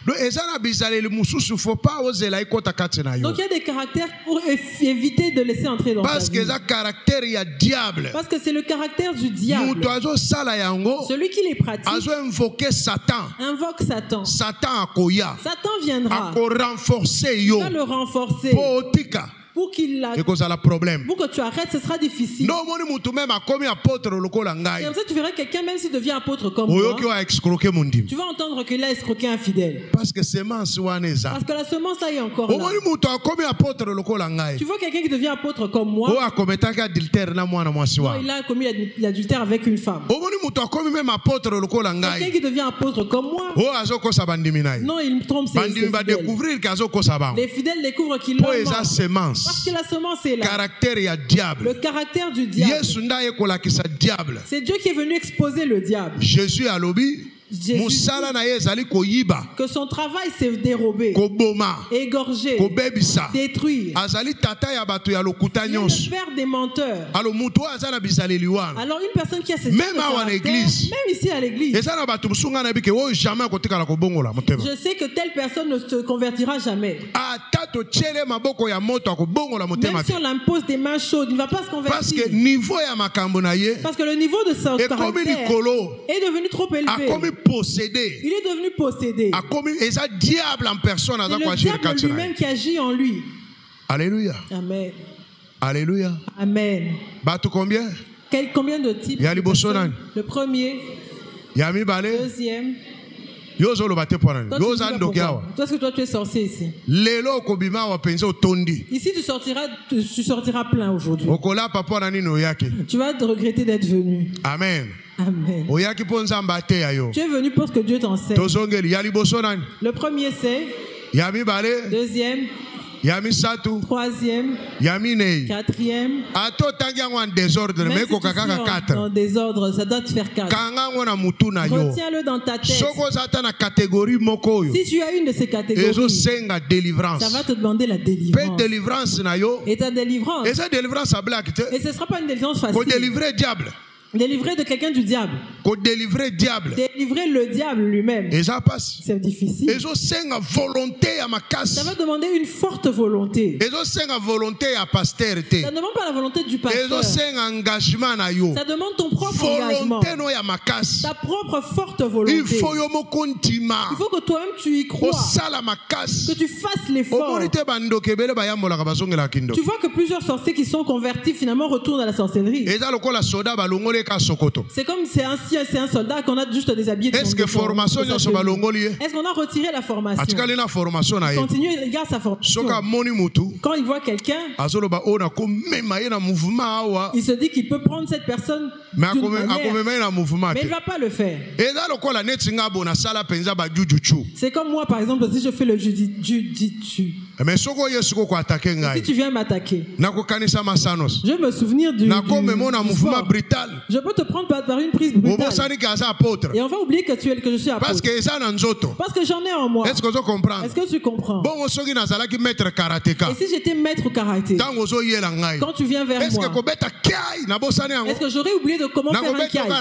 il y a des caractères pour éviter de laisser entrer dans sa vie. Parce que c'est le caractère du diable. Celui qui les pratique invoque Satan. Satan viendra. Il va le renforcer. Pour que tu arrêtes, ce sera difficile. C'est comme ça tu verras quelqu'un, même s'il devient apôtre comme moi, tu vas entendre qu'il a escroqué un fidèle. Parce que la semence là est encore là. Tu vois quelqu'un qui devient apôtre comme moi, il a commis l'adultère avec une femme. Quelqu'un qui devient apôtre comme moi, non, il trompe ses fidèles. Les fidèles découvrent qu'il a semence. Parce que la semence est là. Caractère et diable. Le caractère du diable. C'est Dieu qui est venu exposer le diable. Jésus a lobby. Que son travail s'est dérobé, égorgé, détruit. Il est le père des menteurs. Alors une personne qui a cette même ici à l'église, je sais que telle personne ne se convertira jamais. Même si on l'impose des mains chaudes, il ne va pas se convertir. Parce que le niveau de son caractère est devenu trop élevé. Possédé. Il est devenu possédé. Et ça diable en personne. C'est le diable lui-même qui agit en lui. Alléluia. Amen. Alléluia. Amen. Combien? Combien de types? Le premier. Deuxième. Toi, est-ce que toi tu es sorcier ici? Ici tu sortiras plein aujourd'hui. Tu vas te regretter d'être venu. Amen. Amen. Tu es venu pour que Dieu t'enseigne. Le premier c'est. Deuxième. Troisième. Quatrième. Même si en désordre, ça doit te faire 4. Retiens-le dans ta tête. Si tu as une de ces catégories, ça va te demander la délivrance. Et ta délivrance. Et ce ne sera pas une délivrance facile. Délivrer de quelqu'un du diable. Délivrer le diable lui-même. C'est difficile. Ça va demander une forte volonté. Ça ne demande pas la volonté du pasteur. Ça demande ton propre engagement. Ta propre forte volonté. Il faut que toi-même tu y crois. Que tu fasses l'effort. Tu vois que plusieurs sorciers qui sont convertis finalement retournent à la sorcellerie. C'est comme c'est un soldat qu'on a juste déshabillé. Est-ce qu'on a retiré la formation? Continue, il garde sa formation. Quand il voit quelqu'un, il se dit qu'il peut prendre cette personne d'une manière, mais il ne va pas le faire. C'est comme moi par exemple, si je fais le jujitsu. Si tu viens m'attaquer, je me souviens du mouvement brutal. Je peux te prendre par une prise brutale. Et on va oublier que je suis apôtre. Parce que j'en ai en moi. Est-ce que tu comprends? Et si j'étais maître karaté, quand tu viens vers moi, est-ce que j'aurais oublié de comment faire un kiai? Je vais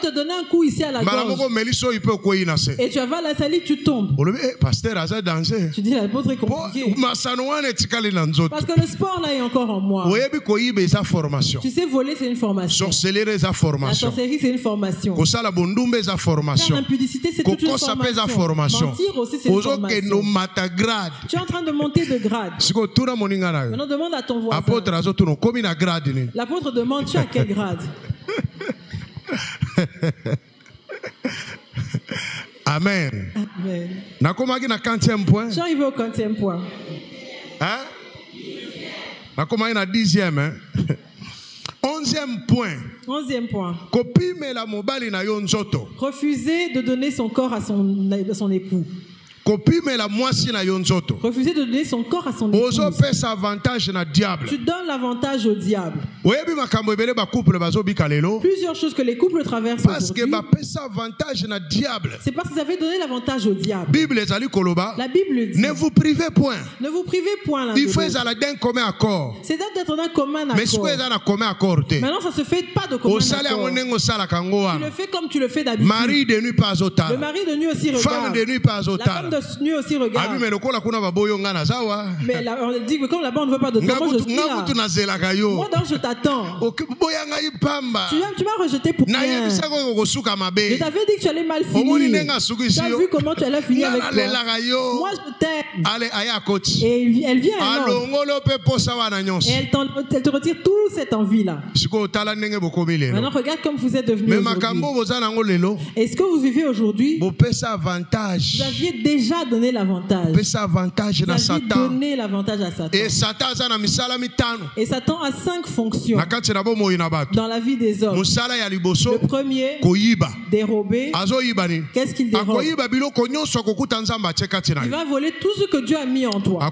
te donner un coup ici à la gorge. Et tu vas la salir, tu tombes. Tu dis l'apôtre est compliqué. Parce que le sport là est encore en moi. Tu sais, voler c'est une formation. La sorcellerie c'est une formation. Faire l'impudicité c'est toute une formation. Mentir aussi c'est une formation. Tu es en train de monter de grade. Maintenant demande à ton voisin. L'apôtre demande tu es à quel grade? Amen. Amen. J'arrive au 40e point. Hein? 10e. 11e point. 11e point. Refuser de donner son corps à son époux. Refuser de donner son corps à son épouse. Tu donnes l'avantage au diable. Plusieurs choses que les couples traversent aujourd'hui. C'est parce qu'ils avaient donné l'avantage au diable. La Bible dit ne vous privez point. Ne vous privez point l'un de l'autre. C'est d'être dans un commun accord. Maintenant ça se fait pas de commun accord. Tu le fais comme tu le fais d'habitude. Le mari de nuit aussi regarde. Femme de nuit pas au tard. Nuit aussi regarde. Mais on dit que comme là-bas on ne veut pas de toi, moi je suis là. Moi donc je t'attends. Tu m'as rejeté pour rien. Je t'avais dit que tu allais mal finir. Tu as vu comment tu allais finir avec toi. Moi je t'aime. Et elle vient alors. Et elle te retire toute cette envie-là. Maintenant regarde comme vous êtes devenus aujourd'hui. Est-ce que vous vivez aujourd'hui? Vous aviez déjà déjà donné l'avantage. Tu as donné l'avantage à Satan. Et Satan a 5 fonctions dans la vie des hommes. Le premier, dérober. Qu'est-ce qu'il dérobe? Il va voler tout ce que Dieu a mis en toi.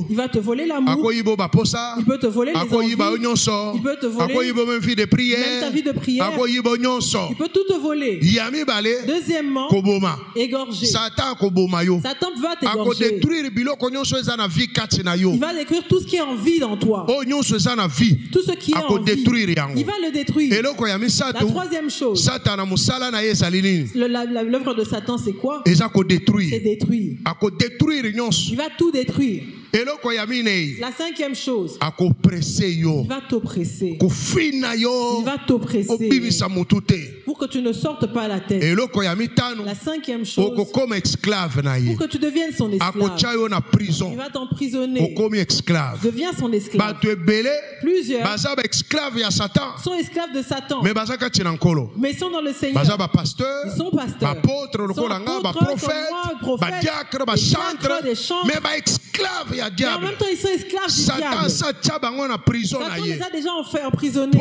Il va te voler l'amour. Il peut te voler les envies. Il peut te voler même ta vie de prière. Il peut tout te voler. Deuxièmement, égorger. Satan va t'égorger. Il va détruire tout ce qui est en vie dans toi. Tout ce qui est en vie, il va le détruire. La troisième chose, l'œuvre de Satan, c'est quoi? C'est détruire. Il va tout détruire. La cinquième chose, il va t'oppresser. Il va t'oppresser pour que tu ne sortes pas la tête. La cinquième chose, pour que tu deviennes son esclave. Il va t'emprisonner. Deviens son esclave. Plusieurs sont esclaves de Satan, mais ils sont dans le Seigneur. Ils sont pasteurs, prophètes, des chantres, mais en même temps ils sont esclaves du diable. Satan les a déjà emprisonnés.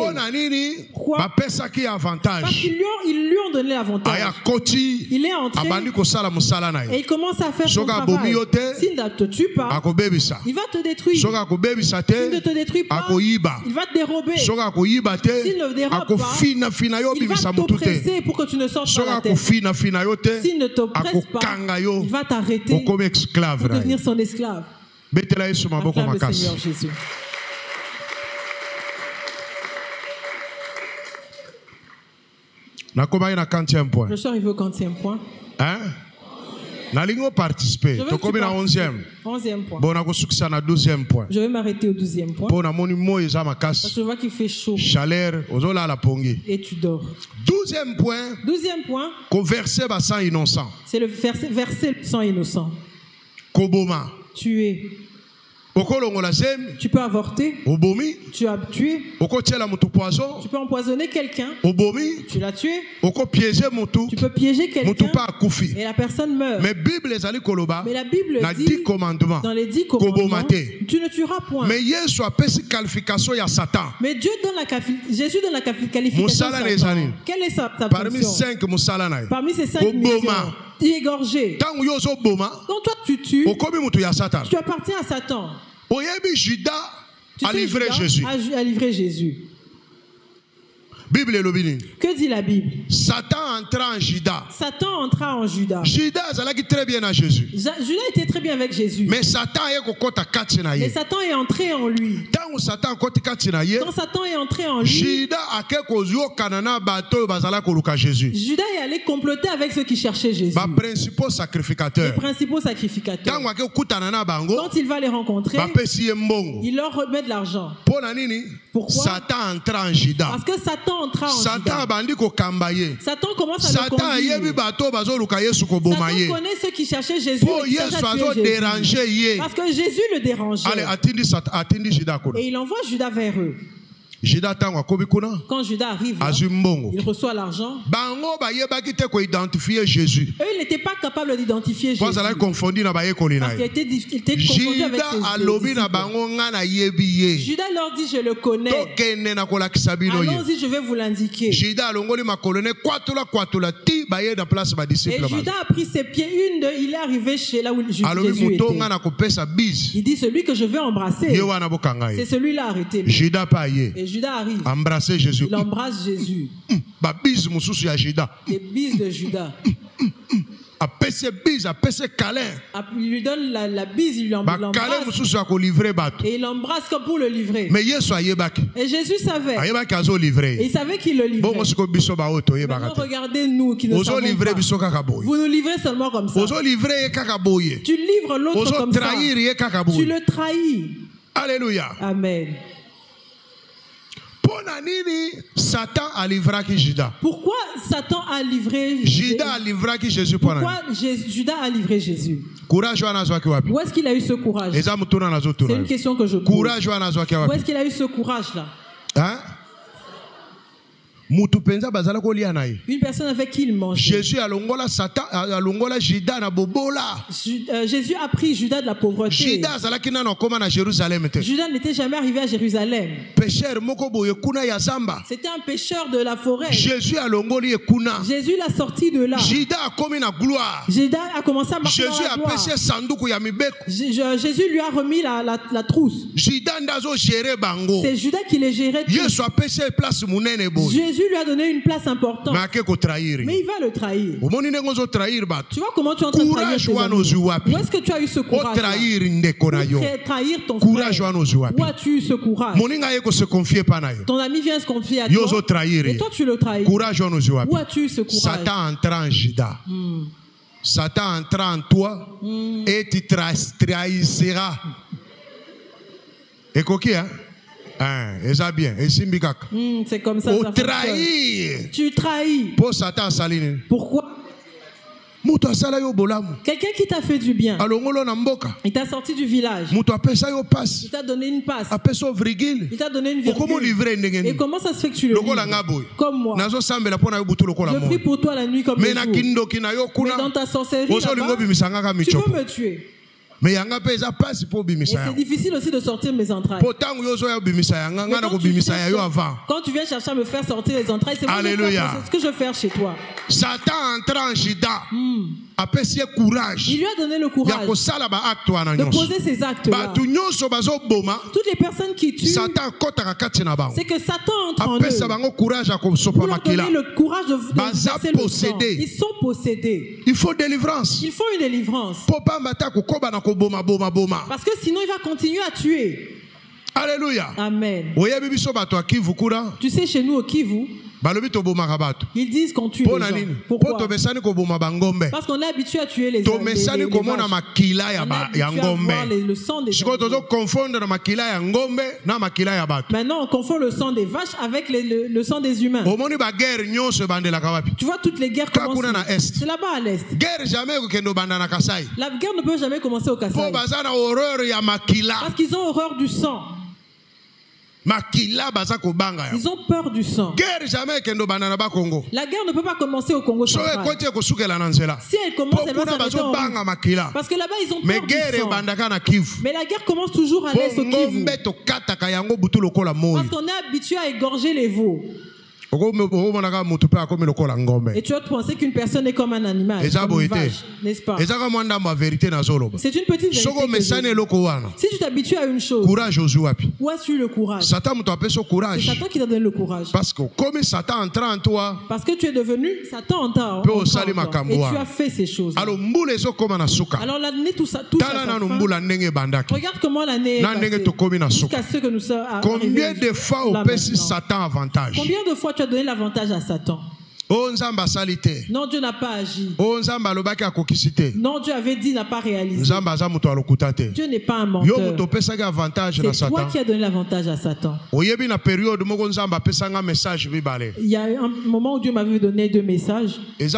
Pourquoi? Parce qu'ils lui ont donné l'avantage. Il est entré et il commence à faire son travail. S'il ne te tue pas, il va te détruire. S'il ne te détruit pas, il va te dérober. S'il ne dérobe pas, il va t'oppresser pour que tu ne sortes pas la tête. S'il ne t'oppresse pas, il va t'arrêter pour devenir son esclave. Acclame le Seigneur Jésus. Je suis arrivé au 40e point. Hein? Participer. Je veux que tu participes. 11e point. Je vais m'arrêter au 12e point. Parce que je vois qu'il fait chaud. Chaleur, et tu dors. 12e point. 12e point. Verset innocent. C'est le verset sang innocent. Koboma. Tuer. Tu peux avorter. Tu as tué. Tu peux empoisonner quelqu'un. Tu l'as tué. Tu peux piéger quelqu'un et la personne meurt. Mais la Bible dit dans les 10 commandements, tu ne tueras point. Mais Dieu donne Jésus donne la qualification de Satan. Quelle est sa fonction? Parmi ces 5 missions, égorger. Quand toi tu tues, tu appartiens à Satan. Judas a livré Jésus. A livré Jésus. Que dit la Bible? Satan entra en Judas. Satan entra en Judas. Judas allait très bien à Jésus. Judas était très bien avec Jésus. Mais Satan est entré en lui. Quand Satan est entré en lui, Judas est allé comploter avec ceux qui cherchaient Jésus. Les principaux sacrificateurs. Quand il va les rencontrer, il leur remet de l'argent. Pourquoi? Satan entra en Judas. Parce que Satan entra en Judas. Satan commence à le conduire. Satan connaît ceux qui cherchaient Jésus et qui cherchaient à tuer Jésus. Parce que Jésus le dérangeait. Et il envoie Judas vers eux. Quand Judas arrive là, il reçoit l'argent. Eux, ils n'étaient pas capables d'identifier Jésus. Parce qu'il était confondu avec ses disciples. Judas leur dit, je le connais. Allons-y, je vais vous l'indiquer. Et Judas a pris ses pieds, il est arrivé chez là où Jésus était. Il dit, celui que je veux embrasser, c'est celui-là arrêté. Et Judas arrive. Embrasser Jésus. Il embrasse Jésus. Des bises de Judas. Il lui donne la bise, il l'embrasse. Et il l'embrasse comme pour le livrer. Et Jésus savait. Et il savait qu'il le livrait. Maintenant, regardez-nous qui ne savons pas. Vous nous livrez seulement comme ça. Tu livres l'autre comme ça. Tu le trahis. Alléluia. Amen. Pourquoi Satan a livré Jésus? Pourquoi Judas a livré Jésus? Où est-ce qu'il a eu ce courage? C'est une question que je pose. Où est-ce qu'il a eu ce courage-là? Hein? Une personne avec qui il mangeait. Jésus a pris Judas de la pauvreté. Judas n'était jamais arrivé à Jérusalem. C'était un pécheur de la forêt. Jésus l'a sorti de là. Judas a commencé à marcher dans la gloire. Jésus lui a remis la trousse. C'est Judas qui les gérait. Jésus lui a donné une place importante. Mais il va le trahir. Tu vois comment tu es en train de trahir tes amis? Où est-ce que tu as eu ce courage? Trahir ton frère. Où as-tu eu ce courage? Ton ami vient se confier à toi. Et toi tu le trahis. Où as-tu eu ce courage? Satan entra en Judas. Satan entra en toi et tu trahiras. Et coquille, hein? Bien. C'est comme ça. Trahir. Tu trahis. Pour Satan saline. Pourquoi? Quelqu'un qui t'a fait du bien. Il t'a sorti du village. Il t'a donné une passe. Il t'a donné une virgule. Et comment ça se fait que tu le vis? Comme moi. Je prie pour toi la nuit comme le jour. Mais dans ta sorcellerie, tu veux me tuer. Mais c'est difficile aussi de sortir mes entrailles. Quand tu viens chercher à me faire sortir les entrailles, c'est ce que je vais faire chez toi. Satan entre en Judas. Il lui a donné le courage de poser ces actes-là. Toutes les personnes qui tuent, c'est que Satan entre en eux pour leur donner le courage de verser le sang. Ils sont possédés. Il faut délivrance. Il faut une délivrance. Parce que sinon il va continuer à tuer. Alléluia. Amen. Tu sais, chez nous au Kivu, ils disent qu'on tue les gens. Pourquoi? Parce qu'on est habitué à tuer les vaches. On est habitué à voir le sang des vaches. Maintenant, on confond le sang des vaches avec le sang des humains. Tu vois, toutes les guerres commencent. C'est là-bas à l'est. La guerre ne peut jamais commencer au Kasaï. Parce qu'ils ont horreur du sang. Ils ont peur du sang. La guerre ne peut pas commencer au Congo central. Si elle commence, elle va s'arrêter en route. Parce que là-bas, ils ont peur du sang. Mais la guerre commence toujours à l'est au Kivu. Parce qu'on est habitué à égorger les veaux. Et tu vas te penser qu'une personne est comme un animal, comme une vache, n'est-ce pas? C'est une petite vérité. Si tu t'habitues à une chose, où as-tu le courage? C'est Satan qui t'a donné le courage. Parce que tu es devenu Satan en toi. Et tu as fait ces choses. Alors l'année tout ça, tout ça. Regarde comment l'année est passée. Jusqu'à ce que nous sommes arrivés. Combien de fois on peut Satan avantage? Combien de fois tu as donné l'avantage à Satan? Non, Dieu n'a pas agi. Non, Dieu avait dit, n'a pas réalisé. Dieu n'est pas un menteur. C'est toi qui as donné l'avantage à Satan. Il y a un moment où Dieu m'avait donné 2 messages. C'est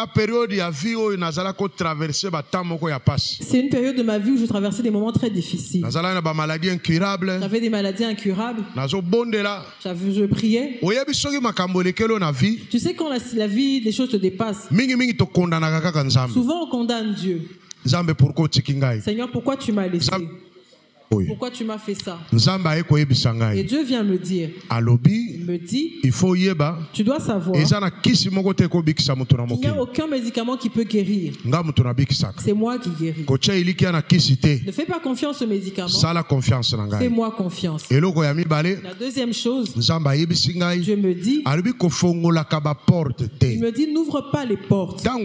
une période de ma vie où je traversais des moments très difficiles. J'avais des maladies incurables. Je priais. Tu sais, quand la vie, les choses te dépassent, souvent on condamne Dieu. Seigneur, pourquoi tu m'as laissé? Pourquoi tu m'as fait ça? Et Dieu vient me dire, il me dit, tu dois savoir qu'il n'y a aucun médicament qui peut guérir. C'est moi qui guéris. Ne fais pas confiance aux médicaments. Fais-moi confiance. La deuxième chose, Dieu me dit, il me dit, n'ouvre pas les portes. Quand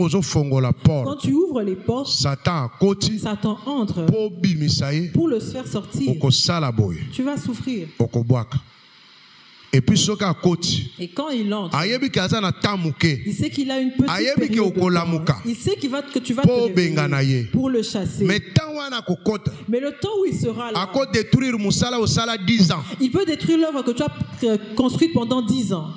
tu ouvres les portes, Satan entre pour le faire sortir. Tu vas souffrir. Et puis, et quand il entre, il sait qu'il a une petite période de temps. Il sait que tu vas te réveiller pour le chasser. Mais le temps où il sera là, il peut détruire l'œuvre que tu as construite pendant 10 ans.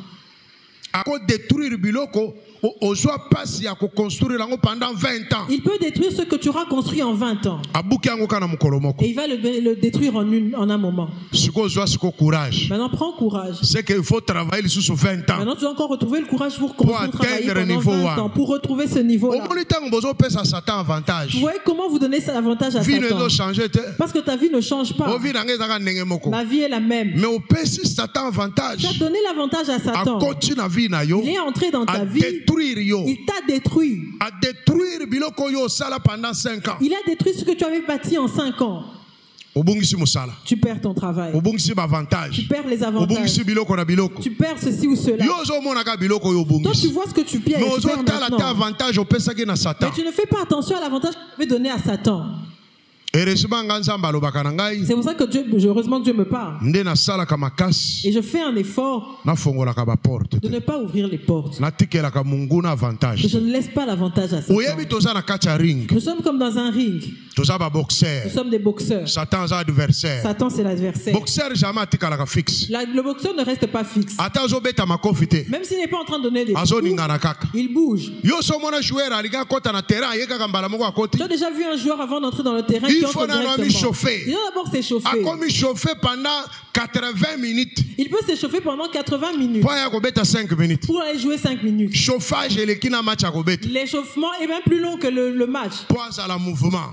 Il peut détruire ce que tu auras construit en 20 ans. Et il va le détruire en un moment. Maintenant, prends courage. C'est qu'il faut travailler sur 20 ans. Maintenant, tu dois encore retrouver le courage pour travailler pendant 20 ans, pour retrouver ce niveau-là. Vous voyez comment vous donnez cet avantage à Satan? Parce que ta vie ne change pas. La vie est la même. Mais tu as donné l'avantage à Satan. Il est entré dans ta vie. Il t'a détruit. Il a détruit ce que tu avais bâti en 5 ans. Tu perds ton travail. Tu perds les avantages. Tu perds ceci ou cela. Toi, tu vois ce que tu perds. Mais tu ne fais pas attention à l'avantage que tu avais donné à Satan. C'est pour ça que heureusement que Dieu me parle. Et je fais un effort de ne pas ouvrir les portes. Que je ne laisse pas l'avantage à Satan. Nous sommes comme dans un ring. Nous sommes des boxeurs. Satan c'est l'adversaire. Le boxeur ne reste pas fixe. Même s'il n'est pas en train de donner des coups, il bouge. Tu as déjà vu un joueur avant d'entrer dans le terrain? Il faut d'abord s'échauffer pendant 80 minutes. Il peut s'échauffer pendant 80 minutes. Pour aller jouer 5 minutes. L'échauffement est même plus long que le match.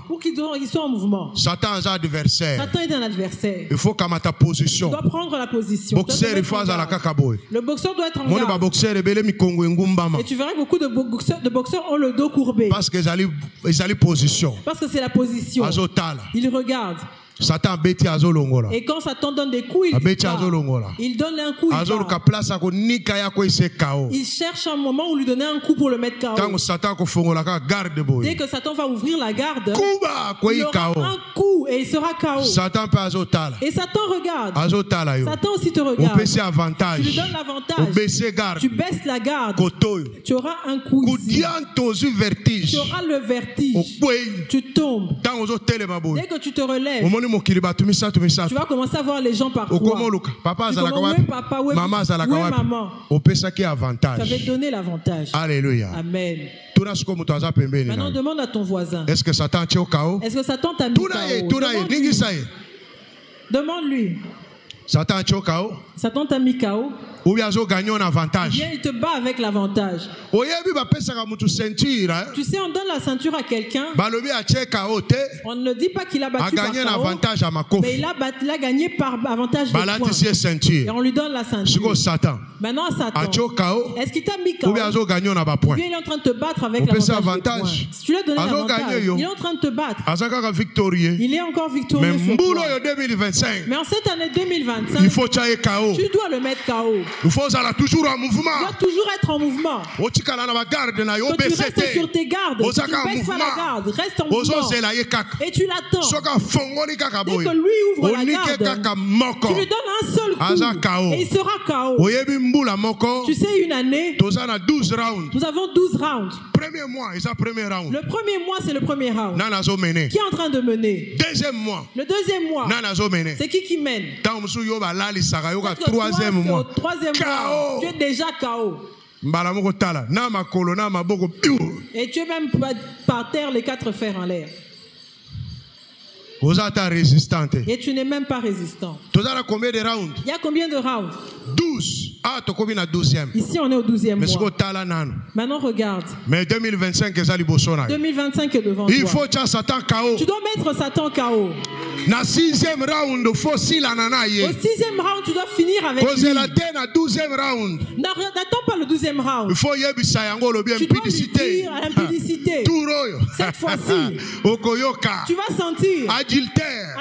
Pour qu'il soit en mouvement. Satan est un adversaire. Satan est un adversaire. Il faut qu'à ta position. Tu dois prendre la position. Le boxeur doit être en garde. Et tu verras que beaucoup de boxeurs ont le dos courbé. Parce qu'ils allaient position. Parce que c'est la position. Il regarde. Satan beti azolongola. Et quand Satan donne des coups, il donne un coup. Il cherche un moment où lui donner un coup pour le mettre KO. Dès que Satan va ouvrir la garde, il aura un coup et il sera KO. Et Satan regarde. Satan aussi te regarde. Tu lui donnes l'avantage. Tu baisses la garde. Tu auras un coup ici. Tu auras le vertige. Tu tombes. Dès que tu te relèves, tu vas commencer à voir les gens partout. Papa, maman, tu avais donné l'avantage. Alléluia. Amen. Maintenant, demande à ton voisin. Est-ce que Satan t'a mis KO? Demande-lui. Satan t'a mis KO? Ou bien un avantage. Bien, il te bat avec l'avantage. Tu sais, on donne la ceinture à quelqu'un. On ne dit pas qu'il a battu par KO, mais il a gagné par avantage de points. Et on lui donne la ceinture. Maintenant, Satan, est-ce qu'il t'a mis KO? Ou bien il est en train de te battre avec l'avantage. Si tu lui as donné l'avantage, il est en train de te battre. Il est encore victorieux sur toi. Mais en cette année 2025, tu dois le mettre KO. Il faut toujours en mouvement. Tu dois toujours être en mouvement. Quand tu restes sur tes gardes, tu ne baisses pas la garde, reste en mouvement. Et tu l'attends. Dès que lui ouvre la garde, tu lui donnes un seul coup. Et il sera KO. Tu sais, une année, nous avons 12 rounds. Le premier mois, c'est le premier round. Qui est en train de mener? Le deuxième mois, c'est qui mène? Troisième mois. KO. Tu es déjà KO. Et tu es même par terre, les 4 fers en l'air. Et tu n'es même pas résistant. Il y a combien de rounds? 12. Ici, on est au 12e mois. Maintenant, regarde. Mais 2025 est devant toi. Il faut que Satan KO. Tu dois mettre Satan KO. Na 6e round, au 6e round, tu dois finir avec lui. Na 12e round. N'attends pas le 12e round. Il faut tu dois lui dire à l'impudicité. Cette fois-ci, tu vas sentir. Adultère.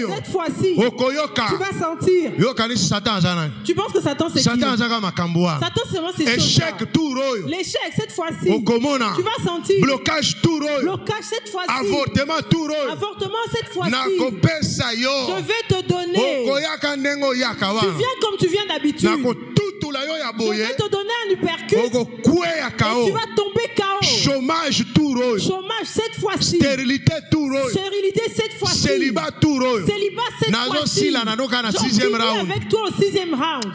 Cette fois-ci, tu vas sentir. Tu penses que Satan c'est qui? Satan seulement c'est échec tout royo. L'échec cette fois-ci. Tu vas sentir. Blocage tout royo. Blocage cette fois-ci. Avortement tout royo. Avortement cette fois-ci. Je vais te donner. Tu viens comme tu viens d'habitude. Je vais te donner un uppercut. tu vas tomber KO. Chômage tout rose. Chômage cette fois-ci. Stérilité tout rose. Stérilité cette fois-ci. Célibat tout rose. Célibat cette fois-ci. J'en finis avec toi au 6e round.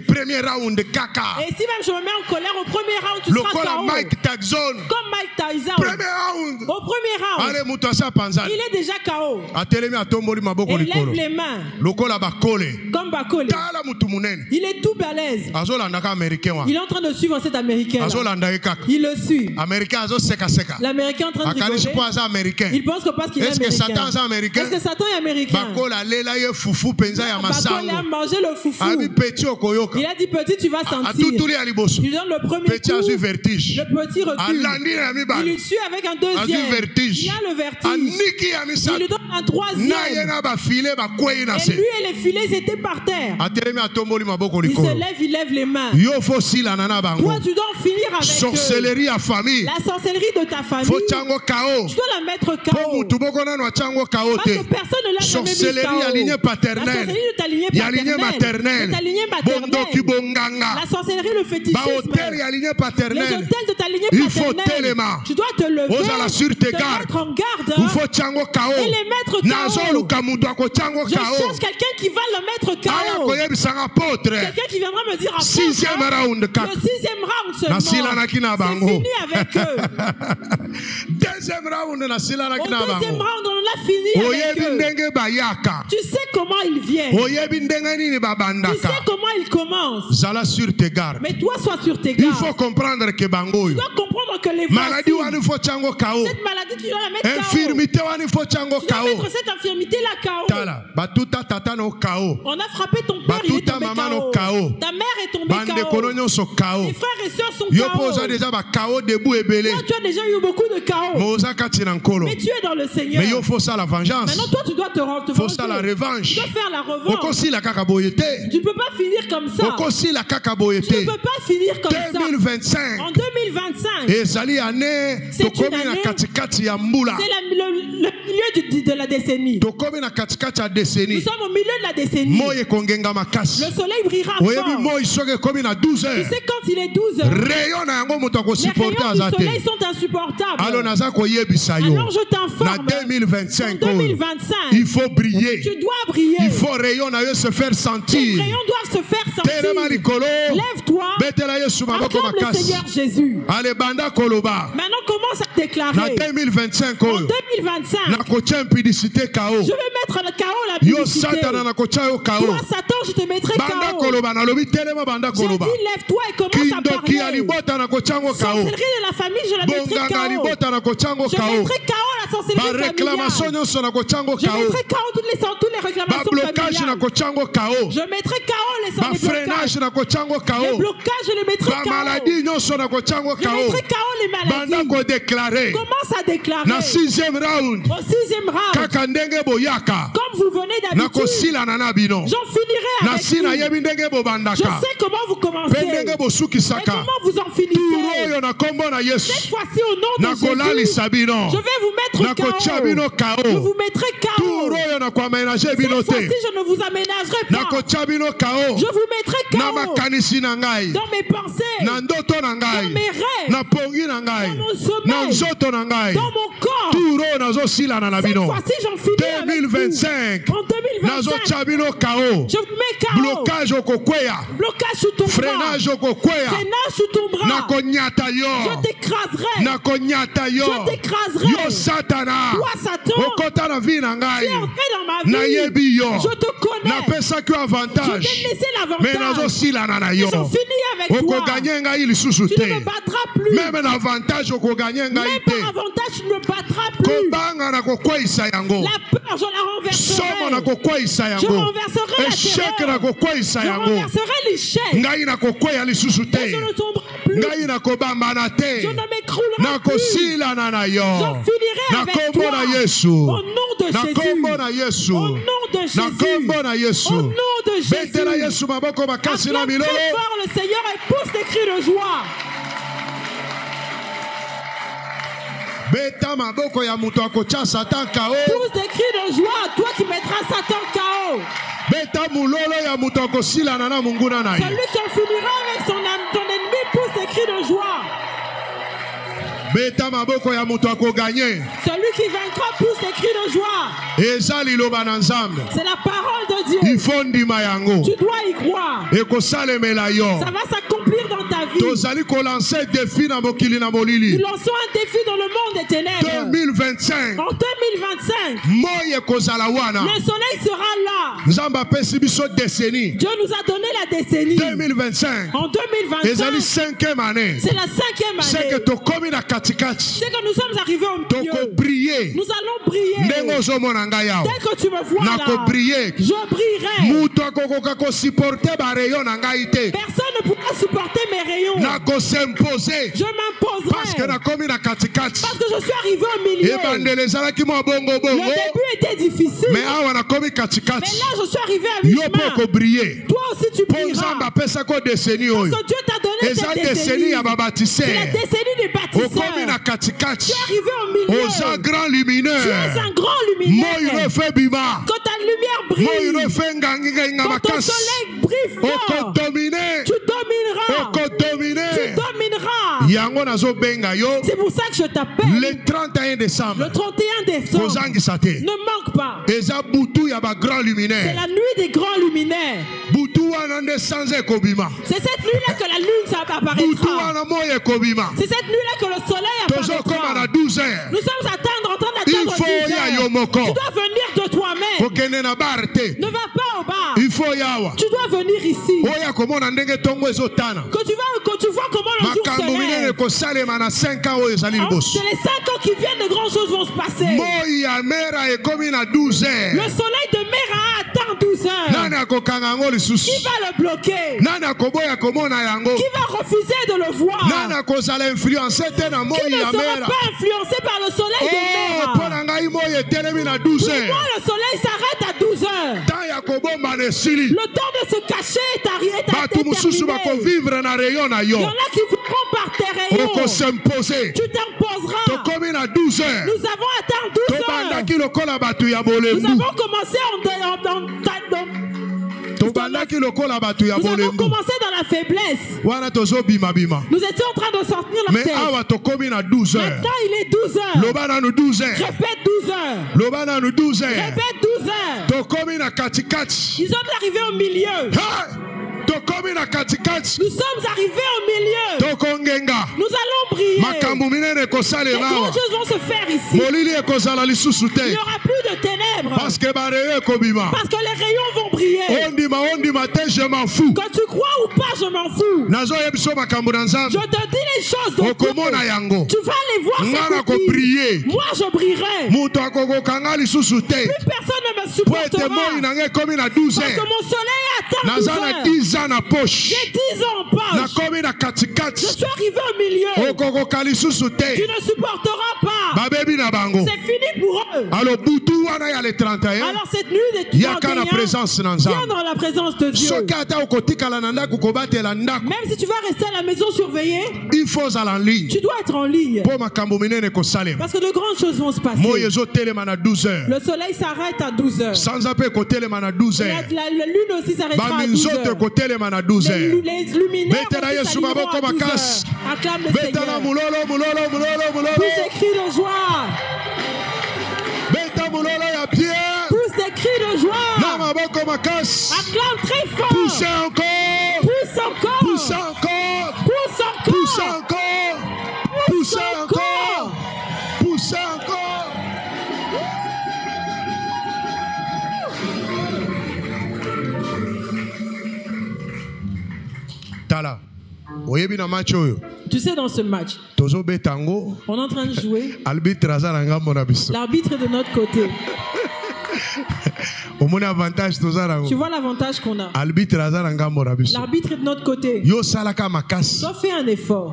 Premier round de caca. Et si même je me mets en colère au premier round, tu seras KO. Mike Tyson. Comme Mike Tyson. Premier round. Au premier round. Allez, il est déjà KO. Et il lève les mains. Comme Bakole. Il est tout balèze. Il est en train de suivre cet Américain. Il le suit. L'Américain est en train de rigoler. Il pense que parce qu'il est américain. Est-ce que Satan est américain? Bakole a mangé le foufou. Il a dit petit, tu vas sentir. Il donne le premier coup. Le petit recule. Il lui suit avec un deuxième. Il a le vertige. Il lui donne un troisième. Et lui et les filets étaient par terre. Il se lève, il lève les mains. Toi, tu dois finir avec sorcellerie à famille. La sorcellerie de ta famille. Tu dois la mettre KO. Parce que personne ne l'a jamais mis KO. Sorcellerie à lignée paternelle. La sorcellerie de ta lignée maternelle. La sorcellerie, le fétichisme. Les hôtels de ta lignée paternelle. Tu dois te lever, te mettre en garde et les mettre KO. Je cherche quelqu'un qui va le mettre KO. Quelqu'un qui viendra me dire après le 6e round seulement. C'est fini avec eux. Deuxième round, au deuxième round, on a fini avec eux. Tu sais comment ils viennent. Tu sais comment ils commencent. Mais toi, sois sur tes gardes. Il faut comprendre que tu dois comprendre que les maladie, cette maladie, tu dois la mettre KO. Infirmité, tu dois mettre cette infirmité-là KO. On a frappé ton père, il est tombé KO. Ta mère est tombée KO. Tes frères et sœurs sont KO. Toi, tu as déjà eu beaucoup de KO. Mais tu es dans le Seigneur. Mais il faut ça la vengeance. Maintenant, toi, tu dois te rendre. Il faut ça la revanche. Tu dois faire la revanche. Tu ne peux pas finir comme ça. Tu ne peux pas finir comme ça. 2025. En 2025. C'est une année. C'est le milieu de la décennie. Nous sommes au milieu de la décennie. Le soleil brillera fort. Tu sais quand il est 12 heures. Les rayons du soleil sont insupportables. Alors je t'informe. En 2025, il faut briller. Tu dois briller. Il faut se faire sentir. Les rayons doivent se faire sentir. Lève-toi. Acclame le Seigneur Jésus. Maintenant commence à déclarer. En 2025, je vais mettre le KO la publicité. Toi Satan, je te mettrai KO. J'ai dit lève-toi et commence à parler. Sorcellerie de la famille, je la mettrai KO. Je mettrai KO la sorcellerie familiale. Je mettrai KO toutes les réclamations familiales. Je mettrai KO les blocages. Les blocages, je les mettrai KO. Je mettrai KO les maladies. Commence à déclarer. Au 6e round. Comme vous venez d'habitude, j'en finirai avec vous. Je sais comment vous commencez et comment vous en finissez. Cette fois-ci, au nom de Jésus, je vais vous mettre KO. Je vous mettrai KO. Cette fois-ci, je ne vous aménagerai pas. Je vous mettrai KO. Dans mes pensées, dans mes rêves, dans mon sommeil, dans mon corps. Cette fois-ci, j'en finis avec vous. En 2025, je vous mets KO. Blocage au kokwea. Blocage sous ton bras. Freinage au kokwea. Freinage sous ton bras. Nakonyata yo. Je t'écraserai. Nakonyata yo. Je t'écraserai. Yo Satana. Toi Satan. Okota na vie na ngai. Tu es entré dans ma vie. Nayebi yo. Je te connais. Napesa que avantage. Je t'ai laissé l'avantage. Mais nazo sila na yo. J'en finis avec toi. Okoganye ngai lisusu te. Tu ne me battras plus. Même l'avantage okoganye ngai te. Même avantage tu ne me battras plus. Kobanga na kokwaisa yango. La peur je la renverserai. Somo na kokwaisa yango. Je renverserai la terreur. Je renverserai l'échec. Ngai na kokweya lisusu te. Je ne tomberai plus. Ngai na kobamba na te. Je ne m'écroulerai na kosila na yo. J'en finirai avec toi. Au nom de Jésus. Au nom de Jésus. Au nom de Jésus. Acclame très fort le Seigneur et pousse des cris de joie. Beta maboko ya muto akocha Satan KO. Pousse des cris de joie, toi qui mettras Satan KO. Beta mulolo ya muto akosila na munguna na. Celui qui en finira avec ton ennemi pousse des cris cris de joie. Celui qui vaincra pousse des cris de joie. C'est la parole de Dieu. Tu dois y croire. Ça va s'accomplir dans ta vie. Nous lançons un défi dans le monde des ténèbres. 2025. En 2025, le soleil sera là. Dieu nous a donné la décennie. 2025. En 2025, c'est la 5e année. C'est que nous sommes arrivés au milieu. Nous allons prier. Tel que tu me vois là, je brillerai. Personne ne pourra supporter mes rayons. Je m'imposerai. Parce que je suis arrivé au milieu. Le début était difficile. Mais là, je suis arrivé à mi-chemin. Toi aussi, tu brilleras. Parce que Dieu t'a donné cette décennie. C'est la décennie des bâtisseurs. Tu es arrivé au milieu. Tu es un grand luminaire. Quand ta lumière brille, quand ton soleil brille fort, tu domineras. C'est pour ça que je t'appelle. Le 31 décembre. Ne manque pas. C'est la nuit des grands luminaires. C'est cette nuit-là que la lune apparaîtra. C'est cette nuit-là que le soleil apparaîtra. Nous sommes en train d'atteindre 10 heures. Tu dois venir de toi-même. Ne va pas au bar. Tu dois venir ici. Que tu vois comment le jour se lève. C'est les 5 ans qui viennent, de grandes choses vont se passer. Le soleil de Mera atteint 12 heures. Qui va le bloquer? Qui va refuser de le voir? Qui ne sera pas influencé par le soleil de Mera? Pour moi, le soleil s'arrête à 12 heures. Le temps de se cacher est terminé. Il y en a qui vont par tes rayons. Tu t'imposeras. Nous avons atteint 12 heures. Nous avons commencé dans la faiblesse. Nous étions en train de sortir la tête. Maintenant il est 12 heures. Répète 12 heures. Répète 12 heures. Nous sommes arrivés au milieu. Nous sommes arrivés au milieu. Nous allons briller. Les grandes choses vont se faire ici. Il n'y aura plus de ténèbres. Parce que les rayons vont briller. Je m'en fous. Quand tu crois ou pas, je m'en fous. Je te dis les choses. Donc tu vas les voir. Moi, je brillerai. Plus personne ne me supportera. Parce que mon soleil atteint 12 heures. J'ai 10 ans en poche. Je suis arrivé au milieu. Tu ne supporteras pas. C'est fini pour eux. Alors cette nuit des 31, viens dans la présence de Dieu. Même si tu vas rester à la maison surveillée, tu dois être en ligne. Parce que de grandes choses vont se passer. Le soleil s'arrête à 12 heures. La lune aussi s'arrêtera à 12 heures. Les luminaires s'allumeront à 12 heures. Acclame le Seigneur. Pousse des cris de joie. Pousse des cris de joie. Acclame très fort. Pousse encore. Pousse encore. Pousse encore. Pousse encore. Pousse encore. Pousse encore. Pousse encore. Tala. Tu sais, dans ce match, on est en train de jouer. L'arbitre est de notre côté. Tu vois l'avantage qu'on a. L'arbitre est de notre côté. Toi, fais un effort.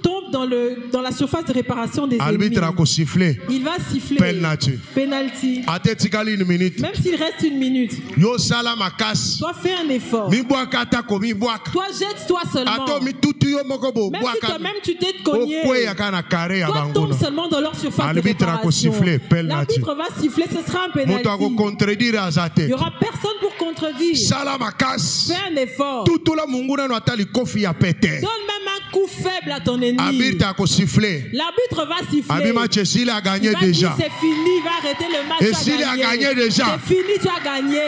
Ton rentre dans la surface de réparation des ennemis. Il va siffler. Penalty. Même s'il reste une minute. Toi fais un effort. Toi jette-toi seulement. Même si toi-même tu t'es cogné. Toi tombe seulement dans leur surface de réparation. L'arbitre va siffler, ce sera un penalty. Il n'y aura personne pour contredire. Fais un effort. Donne même un coup faible à ton ennemi. L'arbitre va siffler. Il va dire c'est fini, il va arrêter le match. C'est fini, tu as gagné.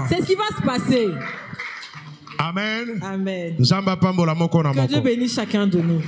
C'est ce qui va se passer. Amen. Amen. Que Dieu bénisse chacun de nous.